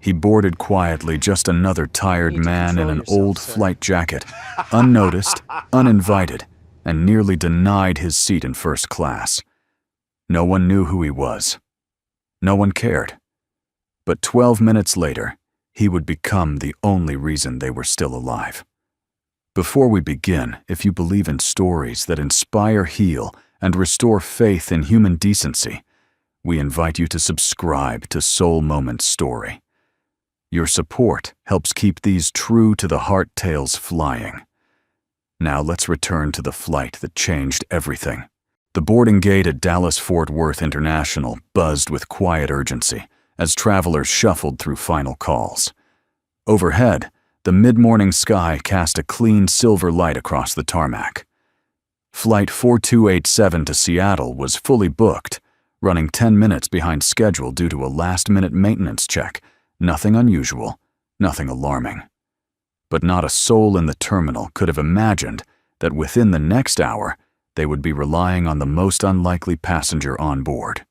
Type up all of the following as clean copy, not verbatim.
He boarded quietly, just another tired man in an old flight jacket, unnoticed, uninvited, and nearly denied his seat in first class. No one knew who he was. No one cared. But 12 minutes later, he would become the only reason they were still alive. Before we begin, if you believe in stories that inspire, heal, and restore faith in human decency, we invite you to subscribe to Soul Moment Story. Your support helps keep these true to the heart tales flying. Now let's return to the flight that changed everything. The boarding gate at Dallas-Fort Worth International buzzed with quiet urgency as travelers shuffled through final calls. Overhead, the mid-morning sky cast a clean silver light across the tarmac. Flight 4287 to Seattle was fully booked, running 10 minutes behind schedule due to a last-minute maintenance check. Nothing unusual, nothing alarming. But not a soul in the terminal could have imagined that within the next hour, they would be relying on the most unlikely passenger on board.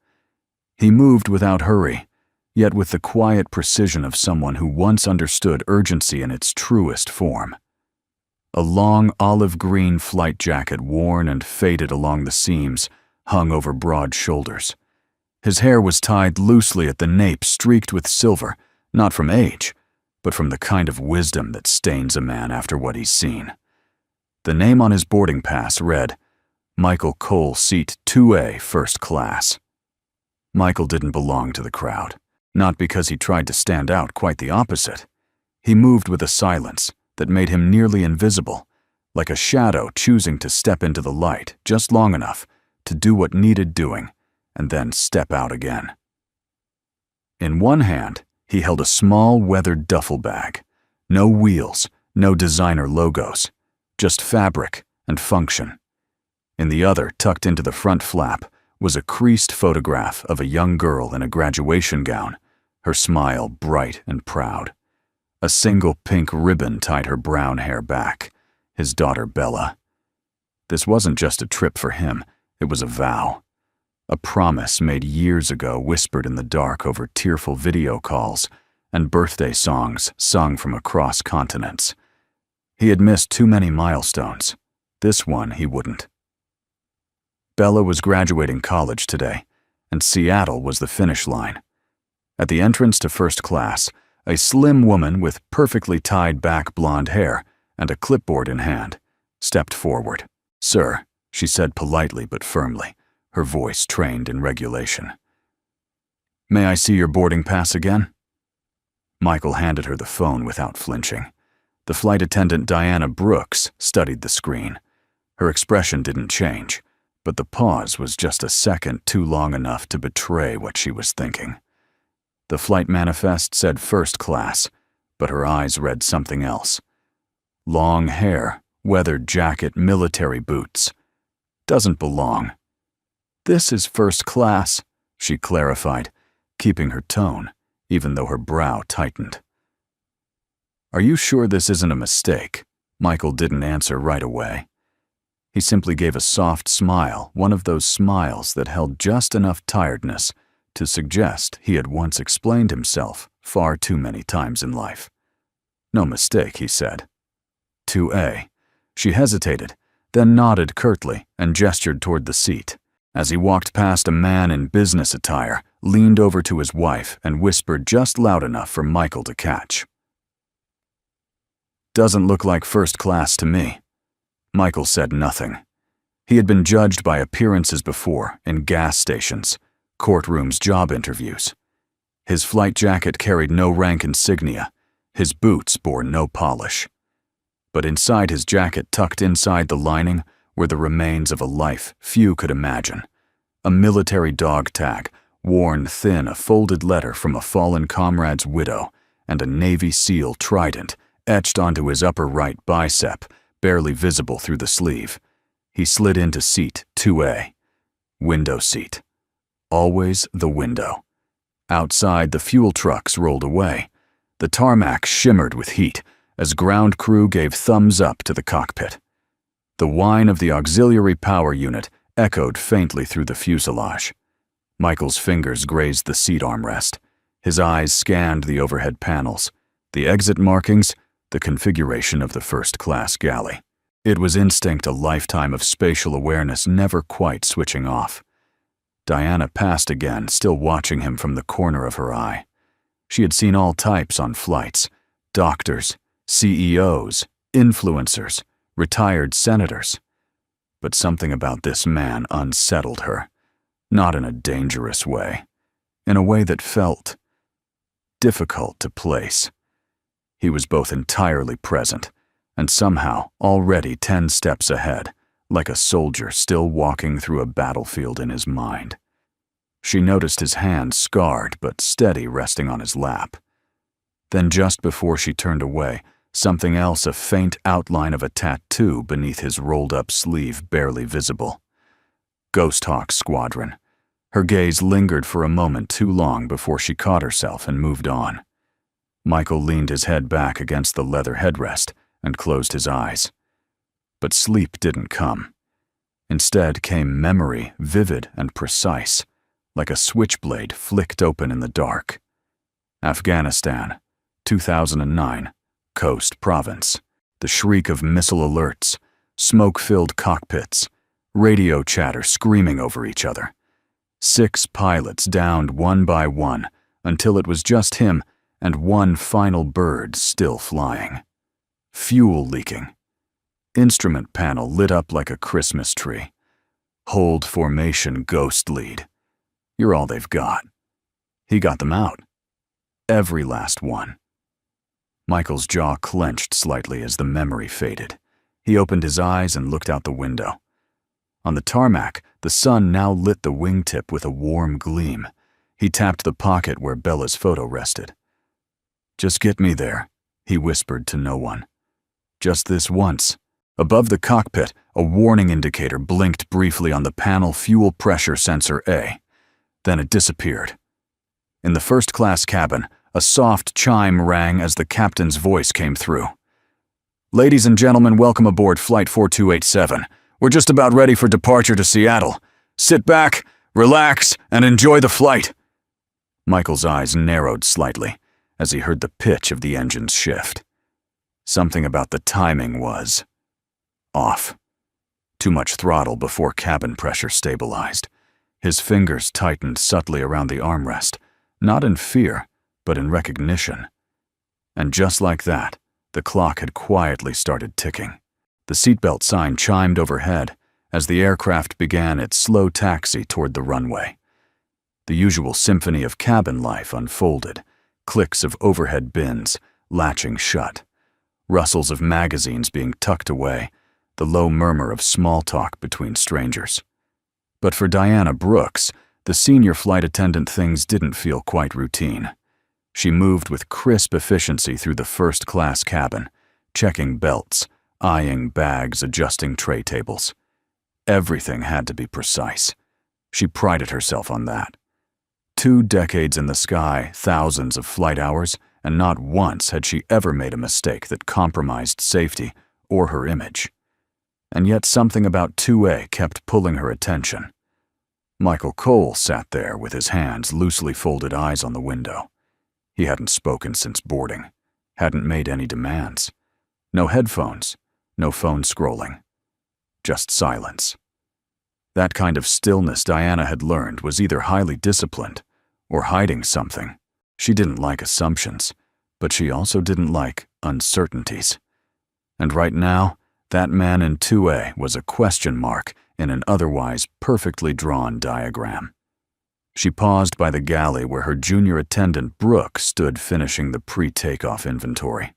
He moved without hurry, yet with the quiet precision of someone who once understood urgency in its truest form. A long olive-green flight jacket, worn and faded along the seams, hung over broad shoulders. His hair was tied loosely at the nape, streaked with silver, not from age, but from the kind of wisdom that stains a man after what he's seen. The name on his boarding pass read, Michael Cole, Seat 2A, First Class. Michael didn't belong to the crowd, not because he tried to stand out, quite the opposite. He moved with a silence that made him nearly invisible, like a shadow choosing to step into the light just long enough to do what needed doing, and then step out again. In one hand, he held a small, weathered duffel bag. No wheels, no designer logos, just fabric and function. In the other, tucked into the front flap, was a creased photograph of a young girl in a graduation gown, her smile bright and proud. A single pink ribbon tied her brown hair back, his daughter Bella. This wasn't just a trip for him, it was a vow. A promise made years ago, whispered in the dark over tearful video calls and birthday songs sung from across continents. He had missed too many milestones. This one he wouldn't. Bella was graduating college today, and Seattle was the finish line. At the entrance to first class, a slim woman with perfectly tied back blonde hair and a clipboard in hand stepped forward. "Sir," she said politely but firmly, her voice trained in regulation. "May I see your boarding pass again?" Michael handed her the phone without flinching. The flight attendant Diana Brooks studied the screen. Her expression didn't change, but the pause was just a second too long enough to betray what she was thinking. The flight manifest said first class, but her eyes read something else. Long hair, weathered jacket, military boots. Doesn't belong. "This is first class," she clarified, keeping her tone, even though her brow tightened. "Are you sure this isn't a mistake?" Michael didn't answer right away. He simply gave a soft smile, one of those smiles that held just enough tiredness to suggest he had once explained himself far too many times in life. "No mistake," he said. 2A. She hesitated, then nodded curtly and gestured toward the seat. As he walked past, a man in business attire leaned over to his wife and whispered just loud enough for Michael to catch. "Doesn't look like first class to me." Michael said nothing. He had been judged by appearances before, in gas stations, courtrooms, job interviews. His flight jacket carried no rank insignia. His boots bore no polish. But inside his jacket, tucked inside the lining, were the remains of a life few could imagine. A military dog tag, worn thin, a folded letter from a fallen comrade's widow, and a Navy SEAL trident etched onto his upper right bicep, barely visible through the sleeve. He slid into seat 2A. Window seat. Always the window. Outside, the fuel trucks rolled away. The tarmac shimmered with heat as ground crew gave thumbs up to the cockpit. The whine of the auxiliary power unit echoed faintly through the fuselage. Michael's fingers grazed the seat armrest. His eyes scanned the overhead panels, the exit markings, the configuration of the first-class galley. It was instinct, a lifetime of spatial awareness never quite switching off. Diana passed again, still watching him from the corner of her eye. She had seen all types on flights: doctors, CEOs, influencers, retired senators. But something about this man unsettled her, not in a dangerous way, in a way that felt difficult to place. He was both entirely present and somehow already 10 steps ahead, like a soldier still walking through a battlefield in his mind. She noticed his hand scarred but steady resting on his lap. Then just before she turned away, something else, a faint outline of a tattoo beneath his rolled-up sleeve, barely visible. Ghost Hawk Squadron. Her gaze lingered for a moment too long before she caught herself and moved on. Michael leaned his head back against the leather headrest and closed his eyes. But sleep didn't come. Instead came memory, vivid and precise, like a switchblade flicked open in the dark. Afghanistan, 2009, Coast Province. The shriek of missile alerts, smoke-filled cockpits, radio chatter screaming over each other. 6 pilots downed one by one until it was just him and one final bird still flying. Fuel leaking. Instrument panel lit up like a Christmas tree. Hold formation ghost lead. You're all they've got. He got them out. Every last one. Michael's jaw clenched slightly as the memory faded. He opened his eyes and looked out the window. On the tarmac, the sun now lit the wingtip with a warm gleam. He tapped the pocket where Bella's photo rested. "Just get me there," he whispered to no one. Just this once. Above the cockpit, a warning indicator blinked briefly on the panel fuel pressure sensor A. Then it disappeared. In the first-class cabin, a soft chime rang as the captain's voice came through. "Ladies and gentlemen, welcome aboard Flight 4287. We're just about ready for departure to Seattle. Sit back, relax, and enjoy the flight." Michael's eyes narrowed slightly as he heard the pitch of the engine's shift. Something about the timing was off. Too much throttle before cabin pressure stabilized. His fingers tightened subtly around the armrest, not in fear, but in recognition. And just like that, the clock had quietly started ticking. The seatbelt sign chimed overhead as the aircraft began its slow taxi toward the runway. The usual symphony of cabin life unfolded, clicks of overhead bins latching shut, rustles of magazines being tucked away, the low murmur of small talk between strangers. But for Diana Brooks, the senior flight attendant, things didn't feel quite routine. She moved with crisp efficiency through the first-class cabin, checking belts, eyeing bags, adjusting tray tables. Everything had to be precise. She prided herself on that. 2 decades in the sky, thousands of flight hours, and not once had she ever made a mistake that compromised safety or her image. And yet something about 2A kept pulling her attention. Michael Cole sat there with his hands loosely folded, eyes on the window. He hadn't spoken since boarding, hadn't made any demands. No headphones, no phone scrolling. Just silence. That kind of stillness, Diana had learned, was either highly disciplined or hiding something. She didn't like assumptions, but she also didn't like uncertainties. And right now, that man in 2A was a question mark in an otherwise perfectly drawn diagram. She paused by the galley where her junior attendant Brooke stood finishing the pre-takeoff inventory.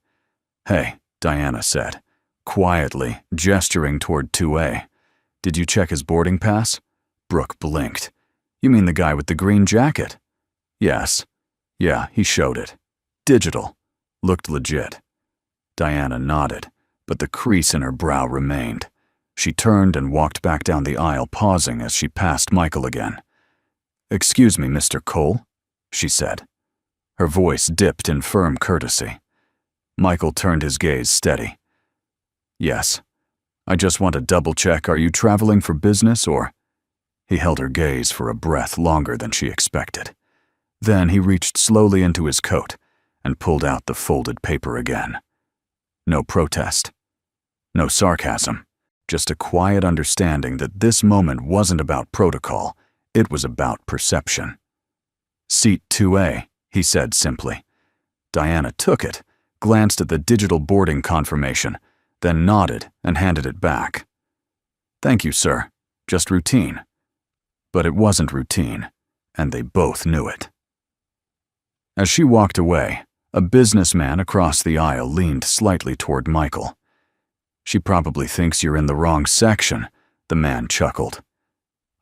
"Hey," Diana said, quietly, gesturing toward 2A. "Did you check his boarding pass?" Brooke blinked. "You mean the guy with the green jacket?" "Yes. Yeah, he showed it. Digital. Looked legit." Diana nodded, but the crease in her brow remained. She turned and walked back down the aisle, pausing as she passed Michael again. "Excuse me, Mr. Cole," she said. Her voice dipped in firm courtesy. Michael turned his gaze steady. "Yes. I just want to double-check, are you traveling for business or—" He held her gaze for a breath longer than she expected. Then he reached slowly into his coat and pulled out the folded paper again. No protest. No sarcasm. Just a quiet understanding that this moment wasn't about protocol, it was about perception. "Seat 2A, he said simply. Diana took it, glanced at the digital boarding confirmation, then nodded and handed it back. "Thank you, sir. Just routine." But it wasn't routine, and they both knew it. As she walked away, a businessman across the aisle leaned slightly toward Michael. "She probably thinks you're in the wrong section," the man chuckled.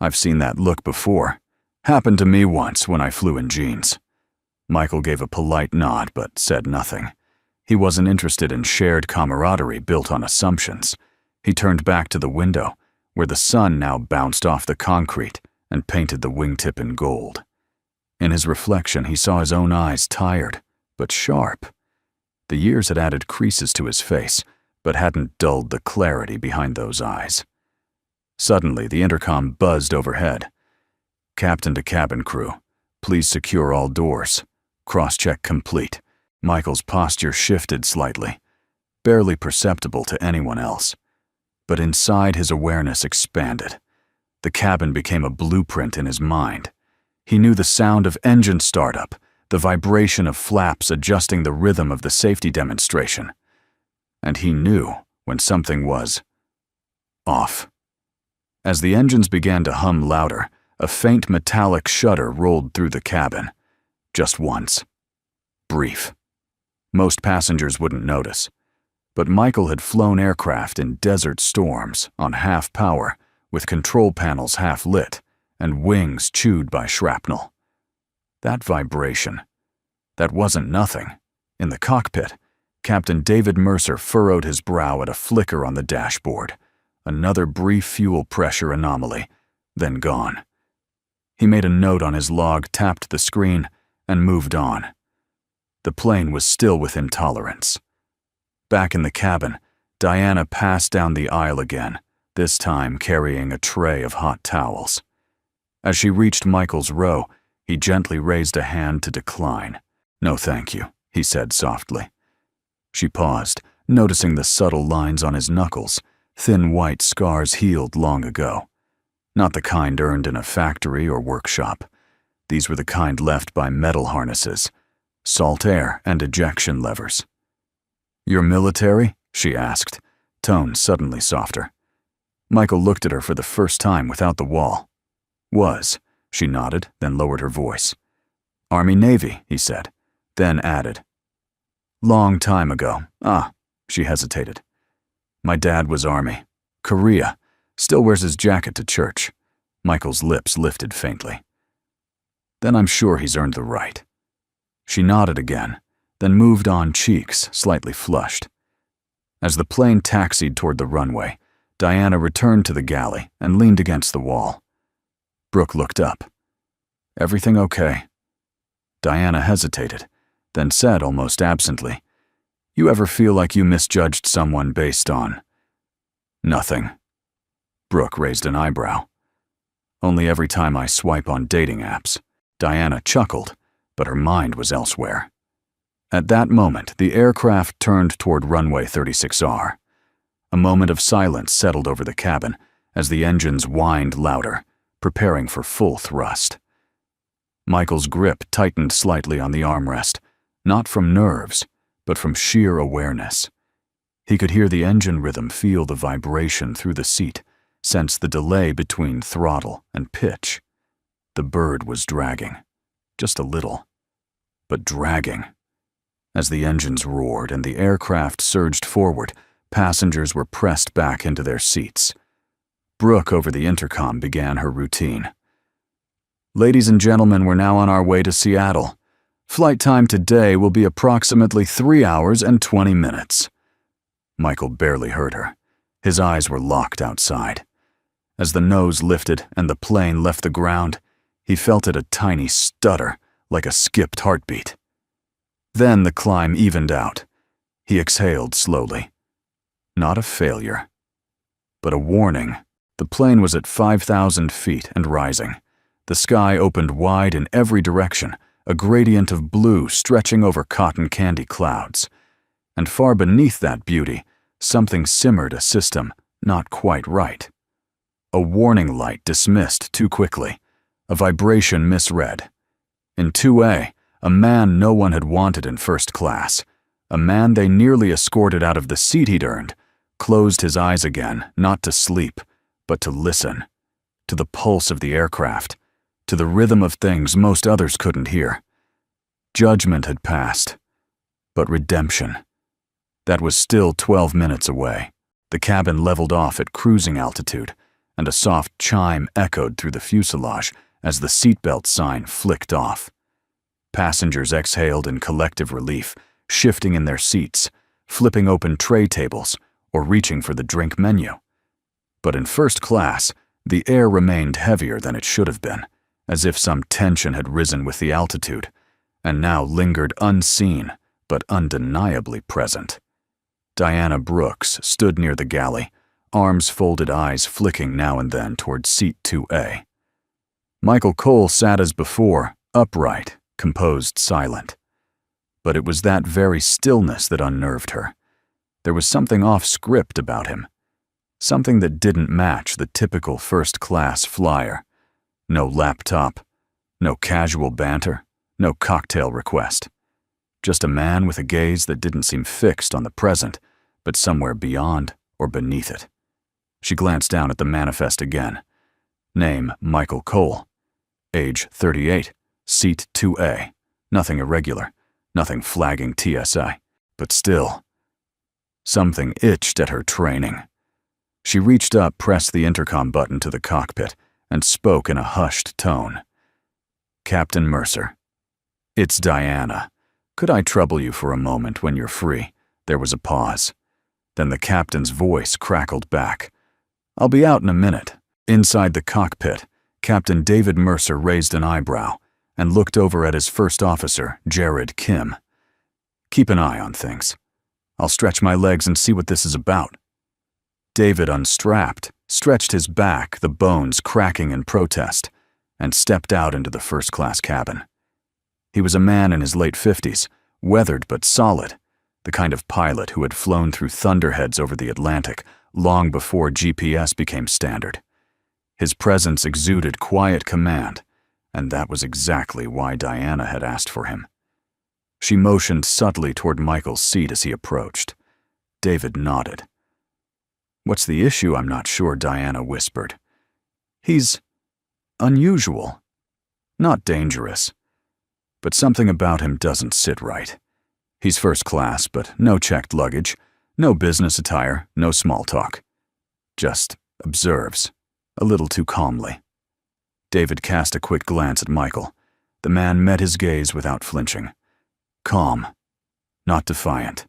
"I've seen that look before. Happened to me once when I flew in jeans." Michael gave a polite nod but said nothing. He wasn't interested in shared camaraderie built on assumptions. He turned back to the window, where the sun now bounced off the concrete and painted the wingtip in gold. In his reflection, he saw his own eyes tired, but sharp. The years had added creases to his face, but hadn't dulled the clarity behind those eyes. Suddenly, the intercom buzzed overhead. "Captain to cabin crew, please secure all doors. Cross-check complete." Michael's posture shifted slightly, barely perceptible to anyone else. But inside, his awareness expanded. The cabin became a blueprint in his mind. He knew the sound of engine startup, the vibration of flaps adjusting the rhythm of the safety demonstration. And he knew when something was off. As the engines began to hum louder, a faint metallic shudder rolled through the cabin. Just once. Brief. Most passengers wouldn't notice. But Michael had flown aircraft in desert storms on half power, with control panels half lit and wings chewed by shrapnel. That vibration, that wasn't nothing. In the cockpit, Captain David Mercer furrowed his brow at a flicker on the dashboard. Another brief fuel pressure anomaly, then gone. He made a note on his log, tapped the screen, and moved on. The plane was still within tolerance. Back in the cabin, Diana passed down the aisle again, this time carrying a tray of hot towels. As she reached Michael's row, he gently raised a hand to decline. "No, thank you," he said softly. She paused, noticing the subtle lines on his knuckles, thin white scars healed long ago. Not the kind earned in a factory or workshop. These were the kind left by metal harnesses, salt air and ejection levers. "You're military?" she asked, tone suddenly softer. Michael looked at her for the first time without the wall. "Was," she nodded, then lowered her voice. "Army-Navy," he said, then added, "Long time ago." "Ah," she hesitated. "My dad was Army. Korea. Still wears his jacket to church." Michael's lips lifted faintly. "Then I'm sure he's earned the right." She nodded again, then moved on, cheeks slightly flushed. As the plane taxied toward the runway, Diana returned to the galley and leaned against the wall. Brooke looked up. "Everything okay?" Diana hesitated, then said almost absently, "You ever feel like you misjudged someone based on—" "Nothing." Brooke raised an eyebrow. "Only every time I swipe on dating apps." Diana chuckled, but her mind was elsewhere. At that moment, the aircraft turned toward runway 36R. A moment of silence settled over the cabin as the engines whined louder, preparing for full thrust. Michael's grip tightened slightly on the armrest, not from nerves, but from sheer awareness. He could hear the engine rhythm, feel the vibration through the seat, sense the delay between throttle and pitch. The bird was dragging. Just a little, but dragging. As the engines roared and the aircraft surged forward, passengers were pressed back into their seats. Brooke, over the intercom, began her routine. "Ladies and gentlemen, we're now on our way to Seattle. Flight time today will be approximately 3 hours and 20 minutes. Michael barely heard her. His eyes were locked outside. As the nose lifted and the plane left the ground, he felt it a tiny stutter, like a skipped heartbeat. Then the climb evened out. He exhaled slowly. Not a failure, but a warning. The plane was at 5,000 feet and rising. The sky opened wide in every direction, a gradient of blue stretching over cotton candy clouds. And far beneath that beauty, something simmered, a system not quite right. A warning light dismissed too quickly, a vibration misread. In 2A, a man no one had wanted in first class, a man they nearly escorted out of the seat he'd earned, closed his eyes again, not to sleep, but to listen, to the pulse of the aircraft, to the rhythm of things most others couldn't hear. Judgment had passed, but redemption. That was still 12 minutes away. The cabin leveled off at cruising altitude, and a soft chime echoed through the fuselage as the seatbelt sign flicked off. Passengers exhaled in collective relief, shifting in their seats, flipping open tray tables, or reaching for the drink menu. But in first class, the air remained heavier than it should have been, as if some tension had risen with the altitude, and now lingered unseen but undeniably present. Diana Brooks stood near the galley, arms folded, eyes flicking now and then toward seat 2A. Michael Cole sat as before, upright, composed, silent. But it was that very stillness that unnerved her. There was something off-script about him, something that didn't match the typical first-class flyer. No laptop, no casual banter, no cocktail request. Just a man with a gaze that didn't seem fixed on the present, but somewhere beyond or beneath it. She glanced down at the manifest again. Name, Michael Cole. Age, 38. Seat 2A. Nothing irregular, nothing flagging TSI. But still, something itched at her training. She reached up, pressed the intercom button to the cockpit, and spoke in a hushed tone. Captain Mercer. It's Diana. Could I trouble you for a moment when you're free? There was a pause. Then the captain's voice crackled back. I'll be out in a minute. Inside the cockpit, Captain David Mercer raised an eyebrow and looked over at his first officer, Jared Kim. Keep an eye on things. I'll stretch my legs and see what this is about. David unstrapped, stretched his back, the bones cracking in protest, and stepped out into the first-class cabin. He was a man in his late 50s, weathered but solid, the kind of pilot who had flown through thunderheads over the Atlantic long before GPS became standard. His presence exuded quiet command, and that was exactly why Diana had asked for him. She motioned subtly toward Michael's seat as he approached. David nodded. What's the issue? I'm not sure, Diana whispered. He's unusual, not dangerous, but something about him doesn't sit right. He's first class, but no checked luggage, no business attire, no small talk. Just observes, a little too calmly. David cast a quick glance at Michael. The man met his gaze without flinching. Calm, not defiant,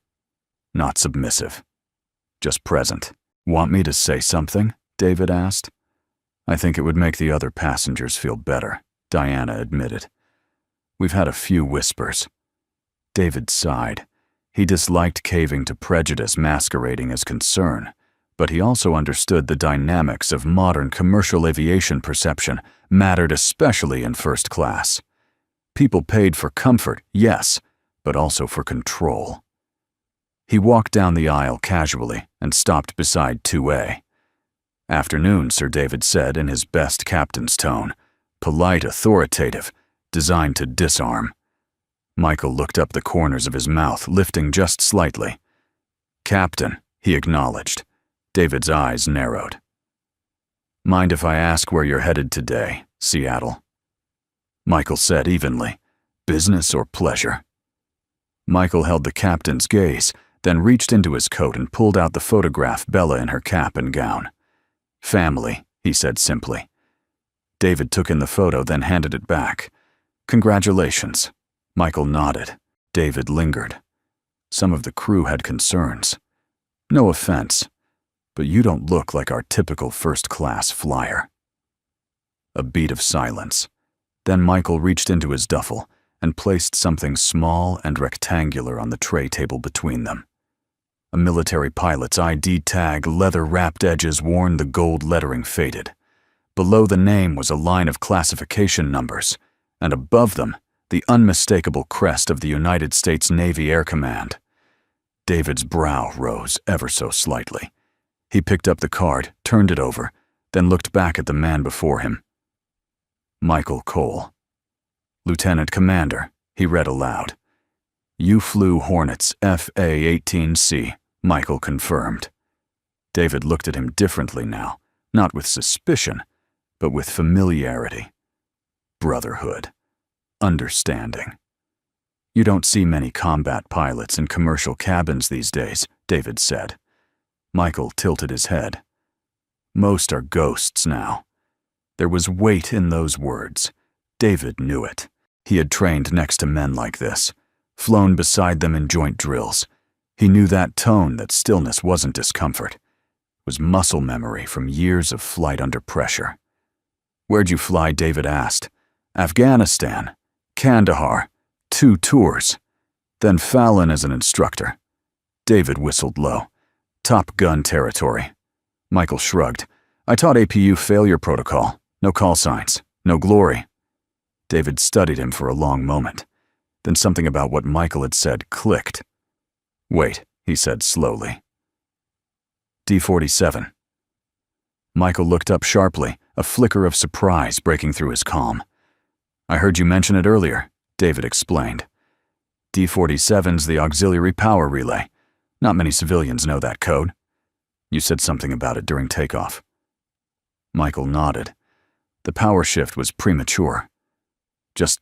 not submissive, just present. Want me to say something? David asked. I think it would make the other passengers feel better, Diana admitted. We've had a few whispers. David sighed. He disliked caving to prejudice masquerading as concern, but he also understood the dynamics of modern commercial aviation perception mattered especially in first class. People paid for comfort, yes, but also for control. He walked down the aisle casually and stopped beside 2A. Afternoon, Sir David said in his best captain's tone, polite, authoritative, designed to disarm. Michael looked up the corners of his mouth, lifting just slightly. Captain, he acknowledged. David's eyes narrowed. Mind if I ask where you're headed today, Seattle? Michael said evenly. Business or pleasure? Michael held the captain's gaze, then reached into his coat and pulled out the photograph Bella in her cap and gown. Family, he said simply. David took in the photo, then handed it back. Congratulations. Michael nodded. David lingered. Some of the crew had concerns. No offense, but you don't look like our typical first-class flyer. A beat of silence. Then Michael reached into his duffel and placed something small and rectangular on the tray table between them. A military pilot's ID tag, leather-wrapped edges worn, the gold lettering faded. Below the name was a line of classification numbers, and above them, the unmistakable crest of the United States Navy Air Command. David's brow rose ever so slightly. He picked up the card, turned it over, then looked back at the man before him. Michael Cole. Lieutenant Commander, he read aloud. You flew Hornets FA-18C, Michael confirmed. David looked at him differently now, not with suspicion, but with familiarity. Brotherhood. Understanding. You don't see many combat pilots in commercial cabins these days, David said. Michael tilted his head. Most are ghosts now. There was weight in those words. David knew it. He had trained next to men like this, flown beside them in joint drills. He knew that tone, that stillness wasn't discomfort. It was muscle memory from years of flight under pressure. Where'd you fly? David asked. Afghanistan. Kandahar. 2 tours. Then Fallon as an instructor. David whistled low. Top Gun territory. Michael shrugged. I taught APU failure protocol. No call signs. No glory. David studied him for a long moment. Then something about what Michael had said clicked. Wait, he said slowly. D-47. Michael looked up sharply, a flicker of surprise breaking through his calm. I heard you mention it earlier, David explained. D-47's the auxiliary power relay. Not many civilians know that code. You said something about it during takeoff. Michael nodded. The power shift was premature. Just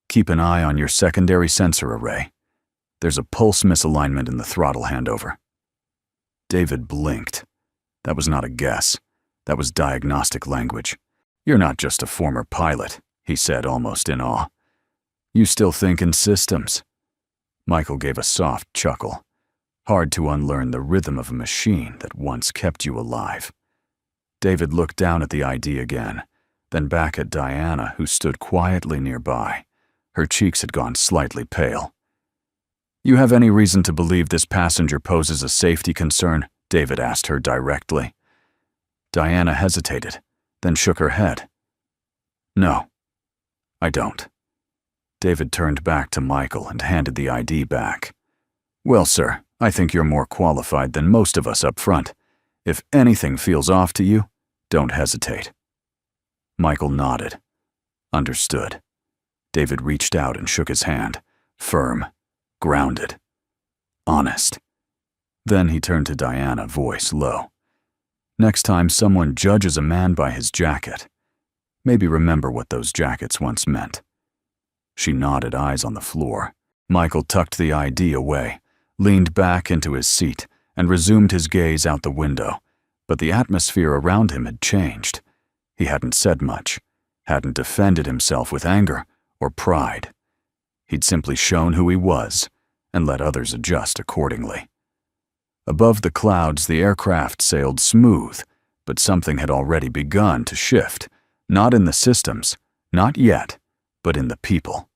keep an eye on your secondary sensor array. There's a pulse misalignment in the throttle handover. David blinked. That was not a guess. That was diagnostic language. You're not just a former pilot, he said, almost in awe. You still think in systems. Michael gave a soft chuckle. Hard to unlearn the rhythm of a machine that once kept you alive. David looked down at the ID again, then back at Diana, who stood quietly nearby. Her cheeks had gone slightly pale. You have any reason to believe this passenger poses a safety concern? David asked her directly. Diana hesitated, then shook her head. No, I don't. David turned back to Michael and handed the ID back. Well, sir, I think you're more qualified than most of us up front. If anything feels off to you, don't hesitate. Michael nodded. Understood. David reached out and shook his hand. Firm. Grounded. Honest. Then he turned to Diana, voice low. Next time someone judges a man by his jacket, maybe remember what those jackets once meant. She nodded, eyes on the floor. Michael tucked the ID away, leaned back into his seat, and resumed his gaze out the window. But the atmosphere around him had changed. He hadn't said much, hadn't defended himself with anger or pride. He'd simply shown who he was and let others adjust accordingly. Above the clouds, the aircraft sailed smooth, but something had already begun to shift, not in the systems, not yet, but in the people.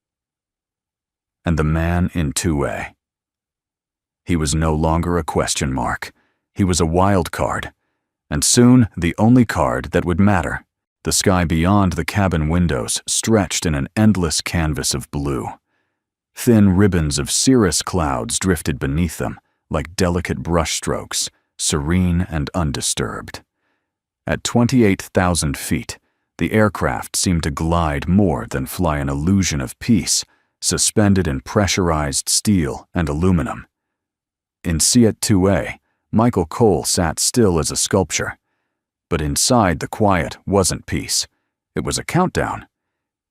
And the man in 2A. He was no longer a question mark. He was a wild card, and soon the only card that would matter. The sky beyond the cabin windows stretched in an endless canvas of blue. Thin ribbons of cirrus clouds drifted beneath them, like delicate brushstrokes, serene and undisturbed. At 28,000 feet, the aircraft seemed to glide more than fly an illusion of peace, suspended in pressurized steel and aluminum. In Seat 2A, Michael Cole sat still as a sculpture. But inside the quiet wasn't peace. It was a countdown.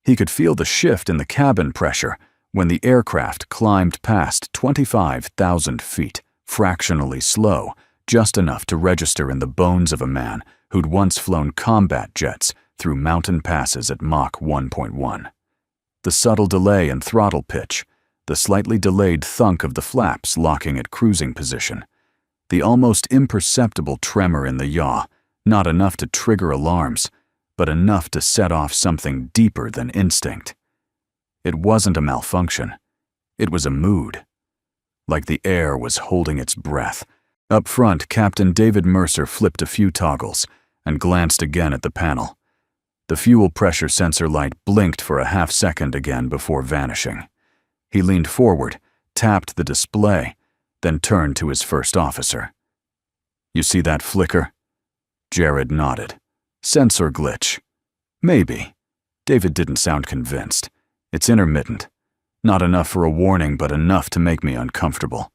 He could feel the shift in the cabin pressure when the aircraft climbed past 25,000 feet, fractionally slow, just enough to register in the bones of a man who'd once flown combat jets through mountain passes at Mach 1.1. The subtle delay in throttle pitch, the slightly delayed thunk of the flaps locking at cruising position, the almost imperceptible tremor in the yaw, not enough to trigger alarms, but enough to set off something deeper than instinct. It wasn't a malfunction. It was a mood. Like the air was holding its breath. Up front, Captain David Mercer flipped a few toggles and glanced again at the panel. The fuel pressure sensor light blinked for a half-second again before vanishing. He leaned forward, tapped the display, then turned to his first officer. "You see that flicker?" Jared nodded. "Sensor glitch." "Maybe." David didn't sound convinced. "It's intermittent. Not enough for a warning, but enough to make me uncomfortable."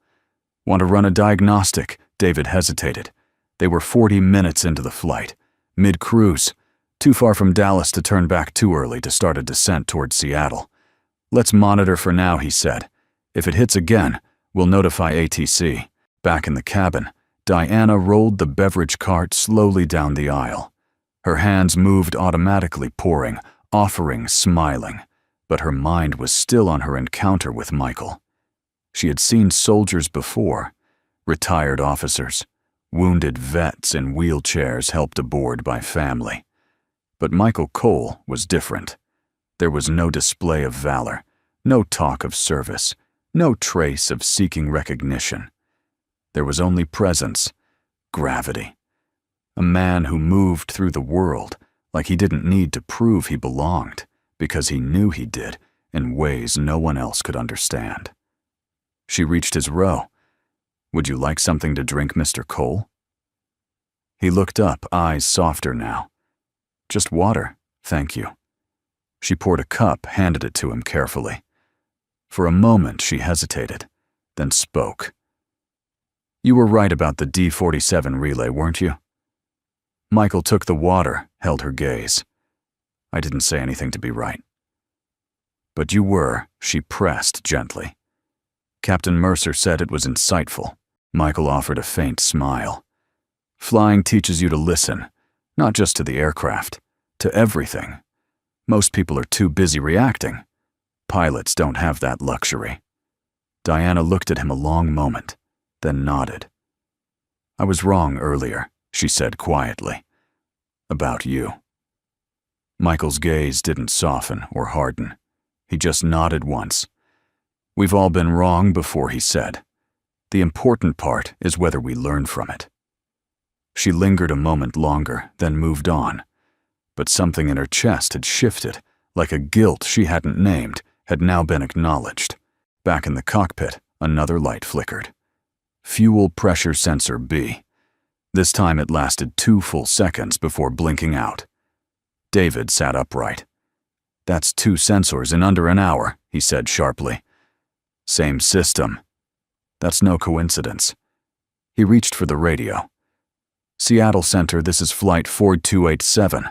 "Want to run a diagnostic?" David hesitated. They were 40 minutes into the flight, mid-cruise, too far from Dallas to turn back too early to start a descent toward Seattle. "Let's monitor for now," he said. "If it hits again, we'll notify ATC." Back in the cabin, Diana rolled the beverage cart slowly down the aisle. Her hands moved automatically, pouring, offering, smiling, but her mind was still on her encounter with Michael. She had seen soldiers before, retired officers, wounded vets in wheelchairs helped aboard by family. But Michael Cole was different. There was no display of valor, no talk of service, no trace of seeking recognition. There was only presence, gravity. A man who moved through the world like he didn't need to prove he belonged, because he knew he did in ways no one else could understand. She reached his row. "Would you like something to drink, Mr. Cole?" He looked up, eyes softer now. "Just water, thank you." She poured a cup, handed it to him carefully. For a moment she hesitated, then spoke. "You were right about the D-47 relay, weren't you?" Michael took the water, held her gaze. "I didn't say anything to be right." "But you were," she pressed gently. "Captain Mercer said it was insightful." Michael offered a faint smile. "Flying teaches you to listen, not just to the aircraft, to everything. Most people are too busy reacting. Pilots don't have that luxury." Diana looked at him a long moment, then nodded. "I was wrong earlier," she said quietly. "About you." Michael's gaze didn't soften or harden. He just nodded once. "We've all been wrong before," he said. "The important part is whether we learn from it." She lingered a moment longer, then moved on. But something in her chest had shifted, like a guilt she hadn't named had now been acknowledged. Back in the cockpit, another light flickered. Fuel pressure sensor B. This time it lasted 2 full seconds before blinking out. David sat upright. "That's 2 sensors in under an hour," he said sharply. "Same system. That's no coincidence." He reached for the radio. "Seattle Center, this is Flight 4287.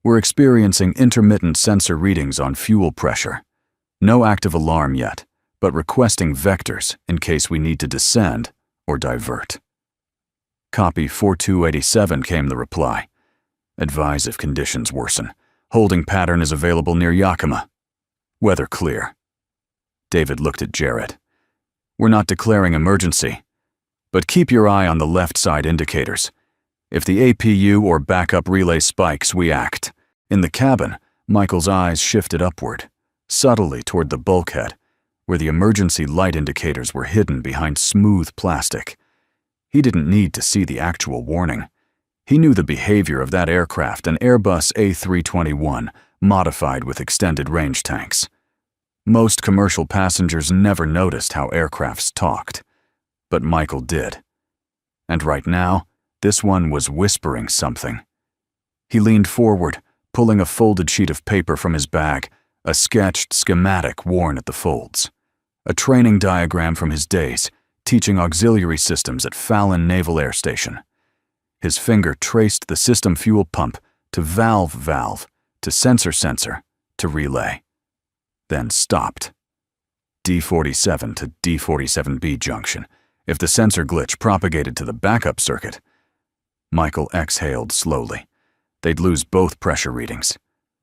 We're experiencing intermittent sensor readings on fuel pressure. No active alarm yet, but requesting vectors in case we need to descend or divert." "Copy 4287, came the reply. "Advise if conditions worsen. Holding pattern is available near Yakima. Weather clear." David looked at Jared. "We're not declaring emergency, but keep your eye on the left side indicators. If the APU or backup relay spikes, we act." In the cabin, Michael's eyes shifted upward, subtly toward the bulkhead, where the emergency light indicators were hidden behind smooth plastic. He didn't need to see the actual warning. He knew the behavior of that aircraft, an Airbus A321, modified with extended range tanks. Most commercial passengers never noticed how aircrafts talked, but Michael did. And right now, this one was whispering something. He leaned forward, pulling a folded sheet of paper from his bag, a sketched schematic worn at the folds. A training diagram from his days, teaching auxiliary systems at Fallon Naval Air Station. His finger traced the system fuel pump to valve, to sensor, to relay. Then stopped. D47 to D47B junction. If the sensor glitch propagated to the backup circuit. Michael exhaled slowly. They'd lose both pressure readings.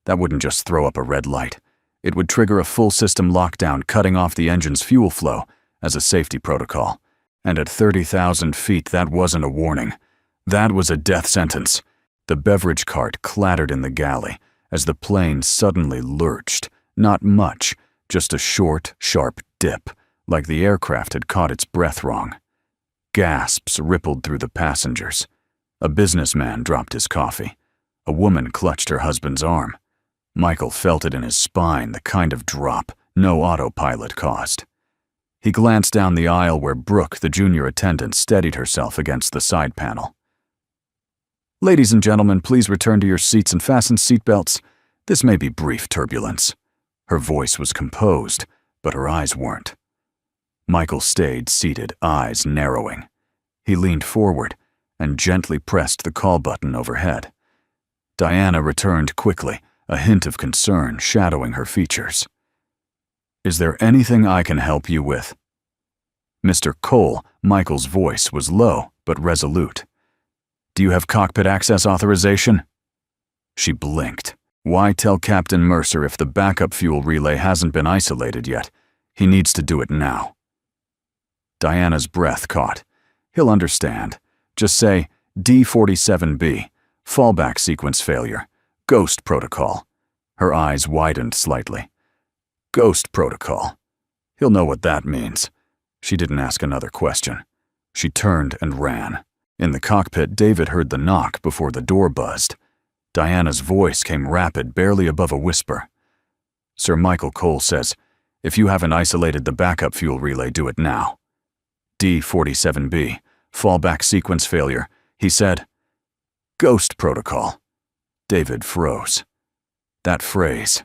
That wouldn't just throw up a red light. It would trigger a full system lockdown, cutting off the engine's fuel flow as a safety protocol. And at 30,000 feet, that wasn't a warning. That was a death sentence. The beverage cart clattered in the galley as the plane suddenly lurched. Not much, just a short, sharp dip, like the aircraft had caught its breath wrong. Gasps rippled through the passengers. A businessman dropped his coffee. A woman clutched her husband's arm. Michael felt it in his spine, the kind of drop no autopilot caused. He glanced down the aisle where Brooke, the junior attendant, steadied herself against the side panel. "Ladies and gentlemen, please return to your seats and fasten seatbelts. This may be brief turbulence." Her voice was composed, but her eyes weren't. Michael stayed seated, eyes narrowing. He leaned forward and gently pressed the call button overhead. Diana returned quickly, a hint of concern shadowing her features. "Is there anything I can help you with?" "Mr. Cole," Michael's voice was low but resolute. "Do you have cockpit access authorization?" She blinked. Why tell Captain Mercer if the backup fuel relay hasn't been isolated yet? He needs to do it now. Diana's breath caught. He'll understand. Just say, D-47B, fallback sequence failure, ghost protocol. Her eyes widened slightly. Ghost protocol. He'll know what that means. She didn't ask another question. She turned and ran. In the cockpit, David heard the knock before the door buzzed. Diana's voice came rapid, barely above a whisper. "Sir Michael Cole says, if you haven't isolated the backup fuel relay, do it now. D-47B, fallback sequence failure. He said, ghost protocol." David froze. That phrase,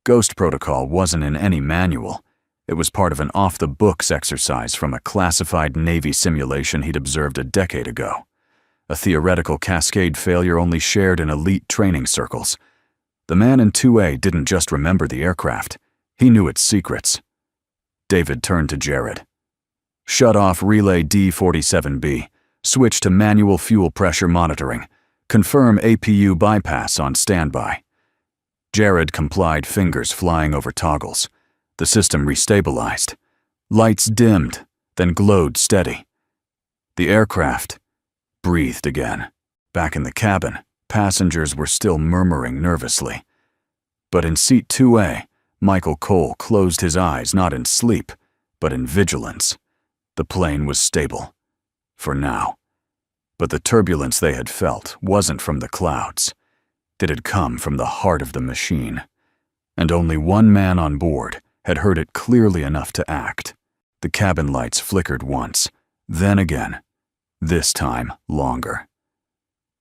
ghost protocol, wasn't in any manual. It was part of an off-the-books exercise from a classified Navy simulation he'd observed a decade ago. A theoretical cascade failure only shared in elite training circles. The man in 2A didn't just remember the aircraft. He knew its secrets. David turned to Jared. "Shut off relay D-47B. Switch to manual fuel pressure monitoring. Confirm APU bypass on standby." Jared complied, fingers flying over toggles. The system restabilized. Lights dimmed, then glowed steady. The aircraft breathed again. Back in the cabin, passengers were still murmuring nervously. But in seat 2A, Michael Cole closed his eyes, not in sleep, but in vigilance. The plane was stable. For now. But the turbulence they had felt wasn't from the clouds. It had come from the heart of the machine. And only one man on board had heard it clearly enough to act. The cabin lights flickered once, then again. This time, longer.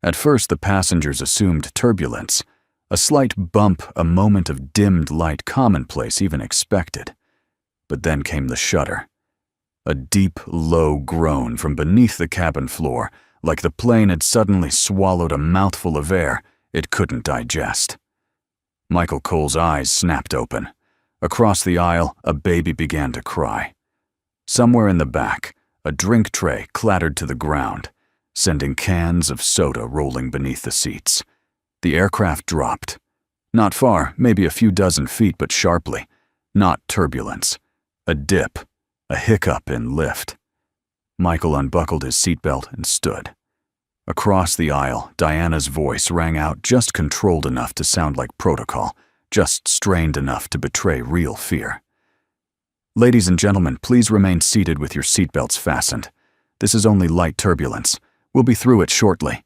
At first, the passengers assumed turbulence, a slight bump, a moment of dimmed light, commonplace, even expected. But then came the shudder. A deep, low groan from beneath the cabin floor, like the plane had suddenly swallowed a mouthful of air it couldn't digest. Michael Cole's eyes snapped open. Across the aisle, a baby began to cry. Somewhere in the back, a drink tray clattered to the ground, sending cans of soda rolling beneath the seats. The aircraft dropped. Not far, maybe a few dozen feet, but sharply. Not turbulence. A dip, a hiccup in lift. Michael unbuckled his seatbelt and stood. Across the aisle, Diana's voice rang out, just controlled enough to sound like protocol, just strained enough to betray real fear. "Ladies and gentlemen, please remain seated with your seatbelts fastened. This is only light turbulence. We'll be through it shortly."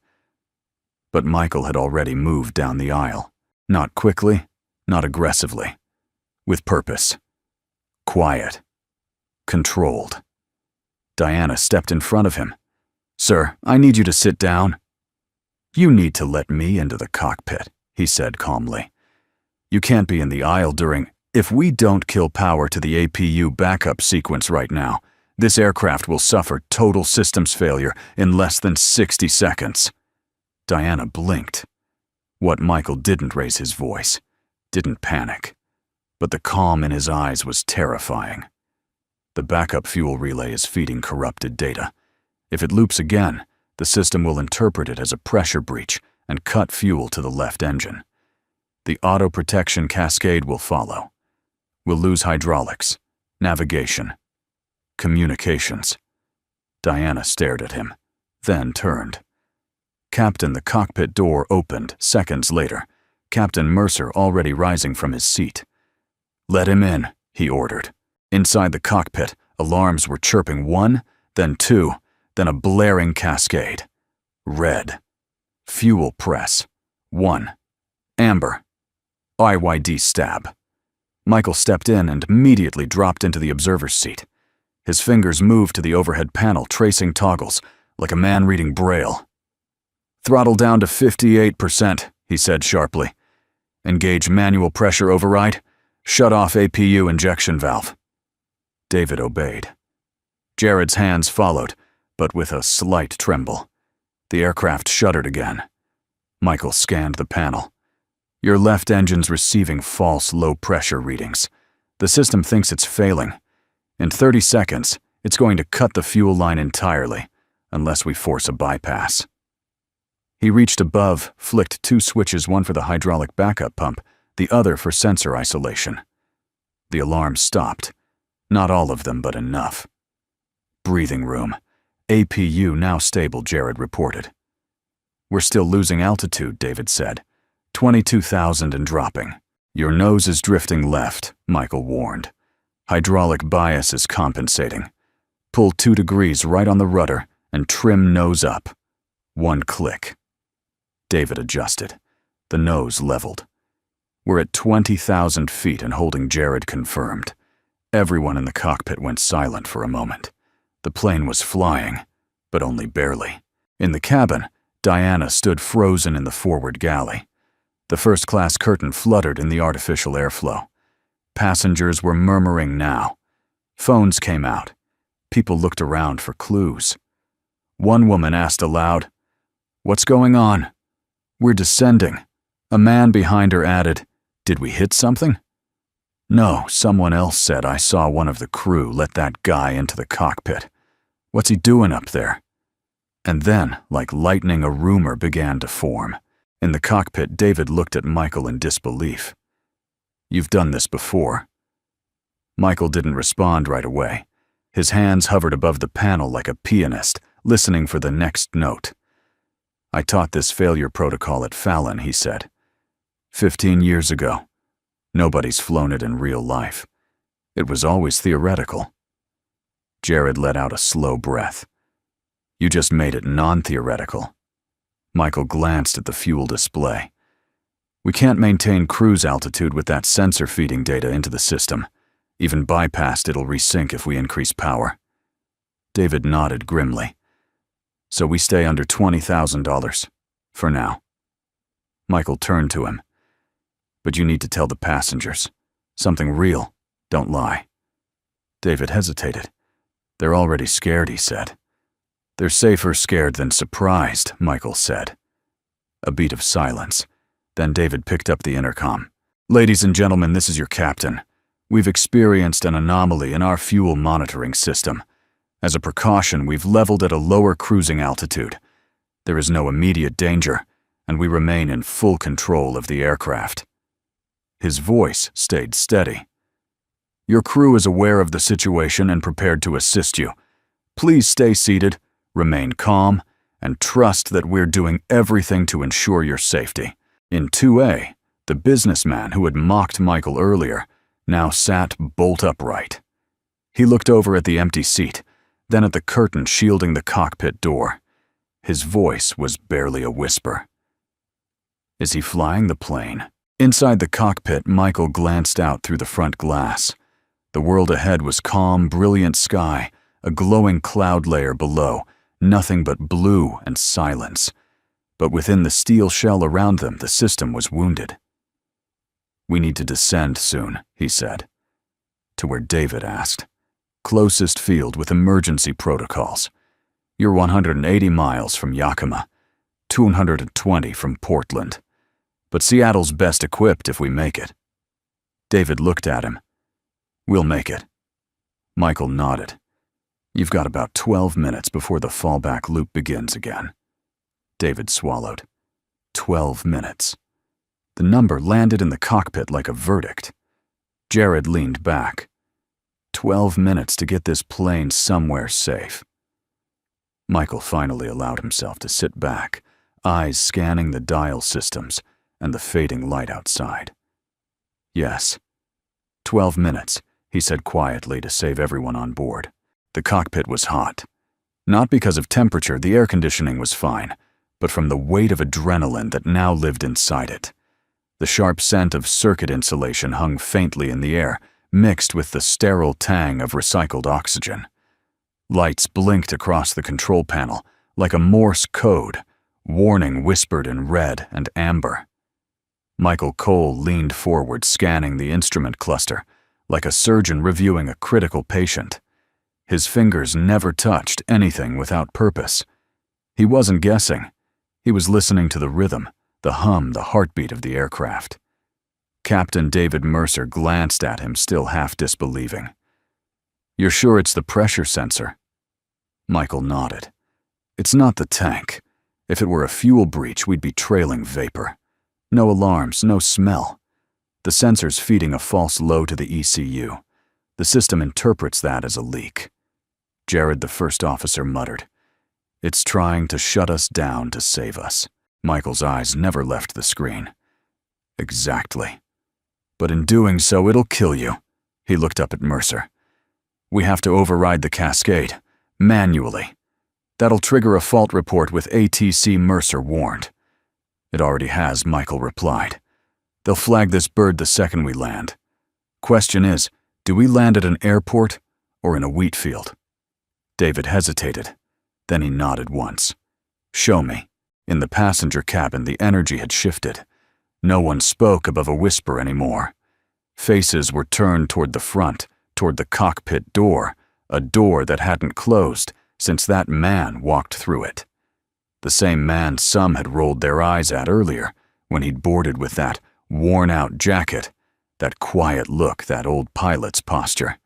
But Michael had already moved down the aisle. Not quickly, not aggressively. With purpose. Quiet. Controlled. Diana stepped in front of him. "Sir, I need you to sit down." "You need to let me into the cockpit," he said calmly. "You can't be in the aisle during— If we don't kill power to the APU backup sequence right now, this aircraft will suffer total systems failure in less than 60 seconds. Diana blinked. What Michael didn't raise his voice, didn't panic. But the calm in his eyes was terrifying. The backup fuel relay is feeding corrupted data. If it loops again, the system will interpret it as a pressure breach and cut fuel to the left engine. The auto-protection cascade will follow. We'll lose hydraulics, navigation, communications. Diana stared at him, then turned. Captain, the cockpit door opened seconds later, Captain Mercer already rising from his seat. "Let him in," he ordered. Inside the cockpit, alarms were chirping, one, then two, then a blaring cascade. Red. Fuel press. 1. Amber. IYD stab. Michael stepped in and immediately dropped into the observer's seat. His fingers moved to the overhead panel, tracing toggles, like a man reading Braille. "Throttle down to 58%, he said sharply. "Engage manual pressure override. Shut off APU injection valve." David obeyed. Jared's hands followed, but with a slight tremble. The aircraft shuddered again. Michael scanned the panel. "Your left engine's receiving false low-pressure readings. The system thinks it's failing. In 30 seconds, it's going to cut the fuel line entirely, unless we force a bypass." He reached above, flicked 2 switches, one for the hydraulic backup pump, the other for sensor isolation. The alarm stopped. Not all of them, but enough. "Breathing room. APU now stable," Jared reported. "We're still losing altitude," David said. 22,000 and dropping. "Your nose is drifting left," Michael warned. "Hydraulic bias is compensating. Pull 2 degrees right on the rudder and trim nose up. 1 click." David adjusted. The nose leveled. "We're at 20,000 feet and holding," Jared confirmed. Everyone in the cockpit went silent for a moment. The plane was flying, but only barely. In the cabin, Diana stood frozen in the forward galley. The first-class curtain fluttered in the artificial airflow. Passengers were murmuring now. Phones came out. People looked around for clues. One woman asked aloud, "What's going on?" "We're descending." A man behind her added, "Did we hit something?" "No," someone else said. "I saw one of the crew let that guy into the cockpit. What's he doing up there?" And then, like lightning, a rumor began to form. In the cockpit, David looked at Michael in disbelief. "You've done this before." Michael didn't respond right away. His hands hovered above the panel like a pianist, listening for the next note. "I taught this failure protocol at Fallon," he said. 15 years ago. Nobody's flown it in real life. It was always theoretical." Jared let out a slow breath. "You just made it non-theoretical." Michael glanced at the fuel display. "We can't maintain cruise altitude with that sensor feeding data into the system. Even bypassed, it'll resync if we increase power." David nodded grimly. "So we stay under $20,000. For now." Michael turned to him. "But you need to tell the passengers. Something real. Don't lie." David hesitated. "They're already scared," he said. "They're safer scared than surprised," Michael said. A beat of silence. Then David picked up the intercom. "Ladies and gentlemen, this is your captain. We've experienced an anomaly in our fuel monitoring system. As a precaution, we've leveled at a lower cruising altitude. There is no immediate danger, and we remain in full control of the aircraft." His voice stayed steady. "Your crew is aware of the situation and prepared to assist you. Please stay seated, remain calm, and trust that we're doing everything to ensure your safety." In 2A, the businessman who had mocked Michael earlier now sat bolt upright. He looked over at the empty seat, then at the curtain shielding the cockpit door. His voice was barely a whisper. "Is he flying the plane?" Inside the cockpit, Michael glanced out through the front glass. The world ahead was calm, brilliant sky, a glowing cloud layer below, nothing but blue and silence. But within the steel shell around them, the system was wounded. "We need to descend soon," he said. To where David asked. "Closest field with emergency protocols. You're 180 miles from Yakima, 220 from Portland. But Seattle's best equipped if we make it." David looked at him. "We'll make it." Michael nodded. "You've got about 12 minutes before the fallback loop begins again." David swallowed. 12 minutes. The number landed in the cockpit like a verdict. Jared leaned back. 12 minutes to get this plane somewhere safe. Michael finally allowed himself to sit back, eyes scanning the dial systems and the fading light outside. "Yes. 12 minutes, he said quietly to save everyone on board. The cockpit was hot. Not because of temperature, the air conditioning was fine, but from the weight of adrenaline that now lived inside it. The sharp scent of circuit insulation hung faintly in the air, mixed with the sterile tang of recycled oxygen. Lights blinked across the control panel like a Morse code, warning whispered in red and amber. Michael Cole leaned forward, scanning the instrument cluster, like a surgeon reviewing a critical patient. His fingers never touched anything without purpose. He wasn't guessing. He was listening to the rhythm, the hum, the heartbeat of the aircraft. Captain David Mercer glanced at him, still half disbelieving. "You're sure it's the pressure sensor?" Michael nodded. "It's not the tank. If it were a fuel breach, we'd be trailing vapor. No alarms, no smell. The sensor's feeding a false low to the ECU. The system interprets that as a leak." Jared, the first officer, muttered. "It's trying to shut us down to save us." Michael's eyes never left the screen. "Exactly. But in doing so, it'll kill you." He looked up at Mercer. "We have to override the cascade, manually. That'll trigger a fault report with ATC," Mercer warned. "It already has," Michael replied. "They'll flag this bird the second we land. Question is, do we land at an airport or in a wheat field?" David hesitated. Then he nodded once. "Show me." In the passenger cabin, the energy had shifted. No one spoke above a whisper anymore. Faces were turned toward the front, toward the cockpit door, a door that hadn't closed since that man walked through it. The same man some had rolled their eyes at earlier, when he'd boarded with that worn-out jacket, that quiet look, that old pilot's posture.